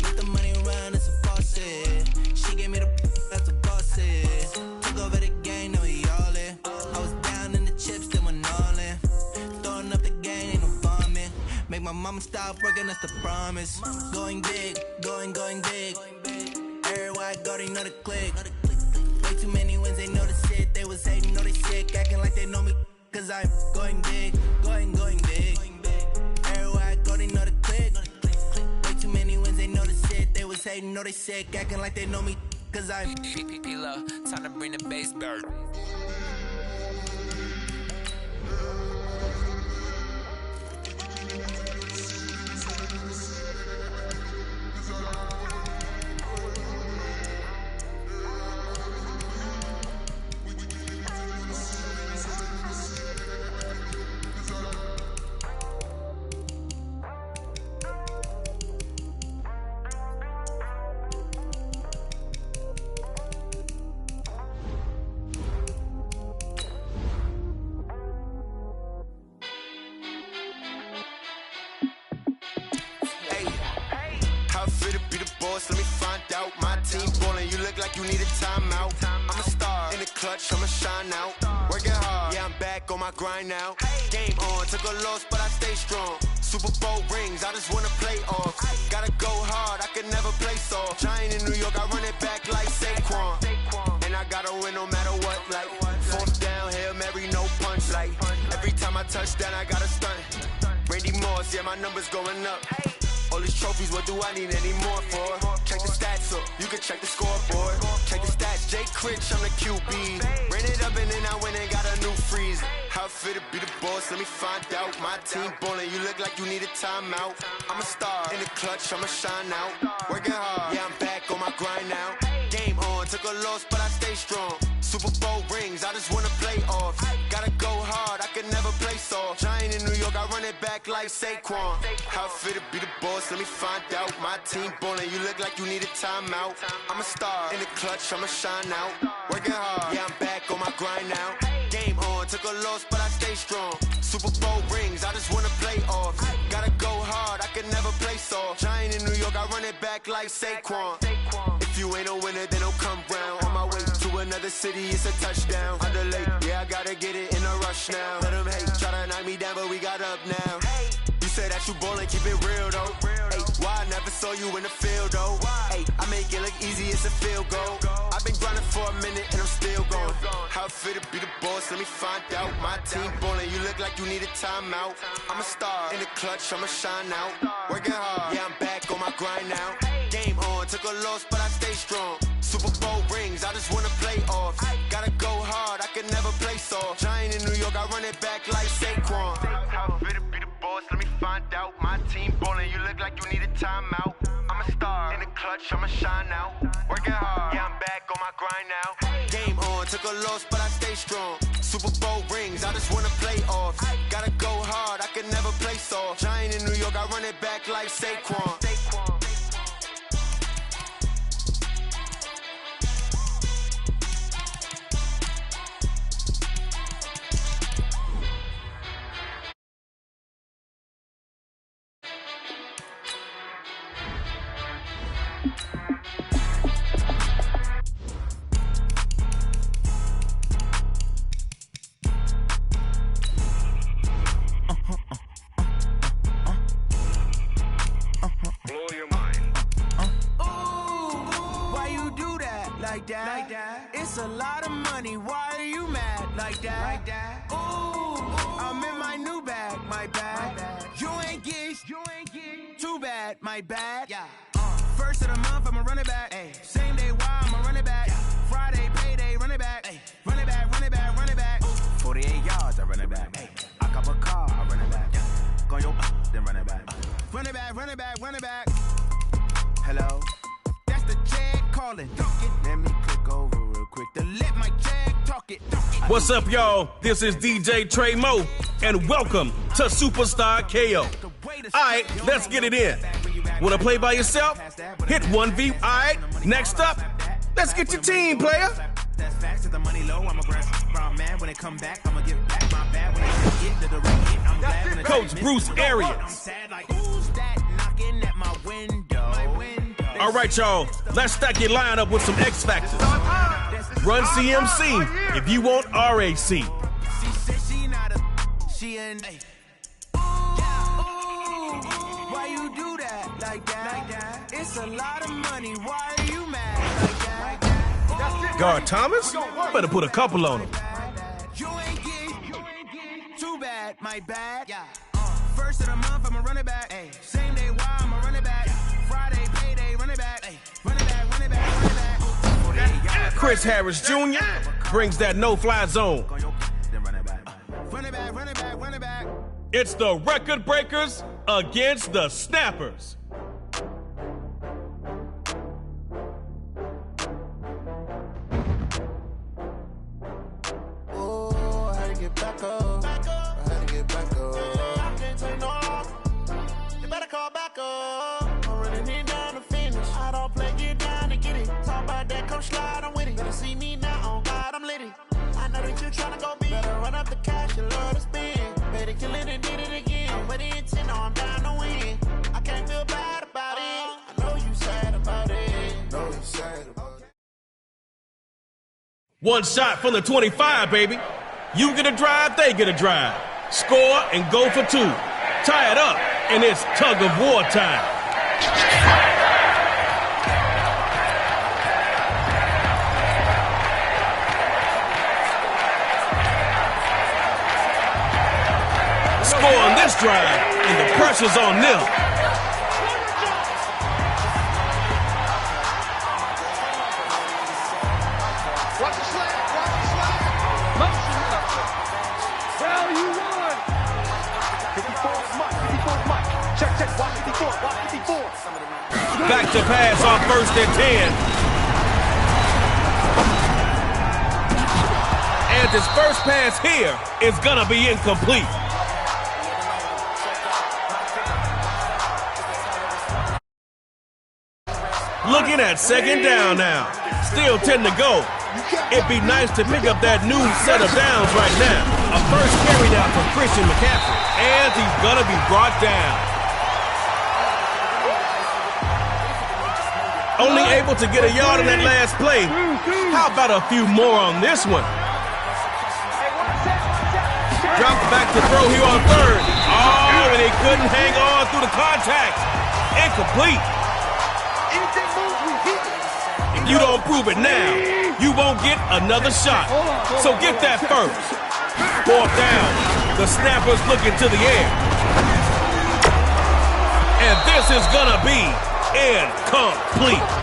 S12: Let the money run, it's a faucet. She gave me the that's a boss it. Took over the game, now we all in. I was down in the chips, then went all in. Throwing up the game, ain't no bombing. Make my mama stop working, that's the promise. Going big, going big. Everywhere I go, they know the click. Way too many wins, they know the shit. They was hating, know they sick, acting like they know me, cause I'm going big, going big. Everywhere I go, they know the click. Way too many wins, they know the shit. They was hating, know they sick, acting like they know me, cause I'm
S11: P-P-P-Lo, time to bring the bass bird.
S8: Let me find out. My team ballin', you look like you need a timeout. I'm a star in the clutch, I'ma shine out. Working hard, yeah, I'm back on my grind now. Game on, took a loss, but I stay strong. Super Bowl rings, I just wanna play off. Gotta go hard, I can never play soft. Giant in New York, I run it back like Saquon. And I gotta win no matter what, like fourth down, Hail Mary, no punch. Like every time I touch down, I gotta stunt. Randy Moss, yeah, my numbers going up. All these trophies, what do I need any more for? Check the stats up, you can check the scoreboard. Check the stats, Jay Critch, I'm the QB. Ran it up and then I went and got a new freeze. How fit to be the boss, let me find out. My team ballin', you look like you need a timeout. I'm a star in the clutch, I'ma shine out. Working hard, yeah, I'm back on my grind now. Game on, took a loss, but I stay strong. Super Bowl rings, I just wanna play off. Gotta go hard, I can never play soft. Giant in New York, I run it back like Saquon. How fit to be the boss, let me find out. My team ballin', you look like you need a timeout. I'm a star in the clutch, I'ma shine out. Working hard, yeah, I'm back on my grind now. Game on, took a loss, but I stay strong. Super Bowl rings, I just wanna play off. Gotta go hard, I can never play soft. Giant in New York, I run it back like Saquon. If you ain't a winner, then don't come round. On my way to another city, it's a touchdown. Underlay, yeah, I gotta get it in a rush now. Let them hate, try to knock me down, but we got up now. You say that you ballin', keep it real though. Hey, why I never saw you in the field though? Hey, I make it look easy, it's a field goal. I've been grinding for a minute and I'm still going. How fit to be the boss, let me find out. My team ballin', you look like you need a timeout. I'm a star in the clutch, I'ma shine out. Working hard, yeah, I'm back on my grind now. Game on, took a loss, but I stay strong. Super Bowl rings, I just wanna play off. Gotta go hard, I can never play soft. Giant in New York, I run it back like Saquon. How fit to be the boss, let me find out. My team ballin', you look like you need a timeout. I'm a star in the clutch, I'ma shine out. Working hard, yeah, I'm back on my grind now. Game on, took a loss, but I stay strong. Super Bowl rings, I just wanna play off. Gotta go hard, I can never play soft. Giant in New York, I run it back like Saquon.
S12: Like that. It's a lot of money. Why are you mad like that? Ooh, I'm in my new bag, my bag. You ain't get my bad. Yeah. First of the month, I'm a running back. Ay. Same day, why I'm a running back. Friday, payday, running back. Ay. Running back, running back, running back. 48 yards, I run it back. Ay. I cop a car, I run it back. Go yo, then run it back. Run it back, run it back, run it back. Hello? That's the Jag calling. Let me click over real quick to let my Jag talk it.
S13: What's up, y'all? This is DJ Trey Mo, and welcome to Superstar KO. All right, let's get it in. Want to play by yourself? Hit 1v. All right, next up, let's get your team, player.
S12: That's facts to the money low. I'm a grass brown man. When it come back, I'm gonna give back my bad. When I get to the ring, I'm glad when
S13: Coach Bruce Arians.
S12: I'm sad like, who's that knocking at my window?
S13: All right, y'all, let's stack your lineup with some X factors. Run CMC if you want RAC.
S12: She said she not a, she an. Why you do that like that? It's a lot of money. Why are you mad like that?
S13: Guard Thomas? Better put a couple on him.
S12: You ain't get too bad, my bad. First of the month, I'm a running back. Ay. Same day, why I'm a running back. Friday, payday, running back. Ay. Running back, running back, running back.
S13: Chris Harris Jr. brings that no-fly zone.
S12: Running back, running back, running back.
S13: It's the record breakers against the snappers.
S12: Oh, I had to get back up. I had to get back up. I can't take no loss. You better call back up. I'm running it down to finish. I don't play, get down to get it. Talk about that, come slide, I'm with it. Better see me now, on God, I'm lit it. I know that you tryna go big. Better run up the cash, you love to spend. Better kill it and did it again. I'm with the intent, no, I'm down to win. I can't feel bad about it. I know you sad about it. Know you sad about it.
S13: One shot from the 25, baby. You get a drive, they get a drive. Score and go for two. Tie it up, and it's tug of war time. Score on this drive, and the pressure's on them.
S3: Watch the slam, watch the slam. Motion. Well, you won. 54 is Mike, 54 is Mike. Check, check, watch 54, watch 54.
S13: Back to pass on 1st and 10. And his first pass here is gonna be incomplete. Looking at 2nd down now. Still 10 to go. It'd be nice to pick up that new set of downs right now. A first carry down for Christian McCaffrey. And he's gonna be brought down. Only able to get a yard on that last play. How about a few more on this one? Drops back to throw here on 3rd. Oh, and he couldn't hang on through the contact. Incomplete. If you don't prove it now, you won't get another shot. So get that first. 4th down. The snapper's looking to the air. And this is gonna be incomplete.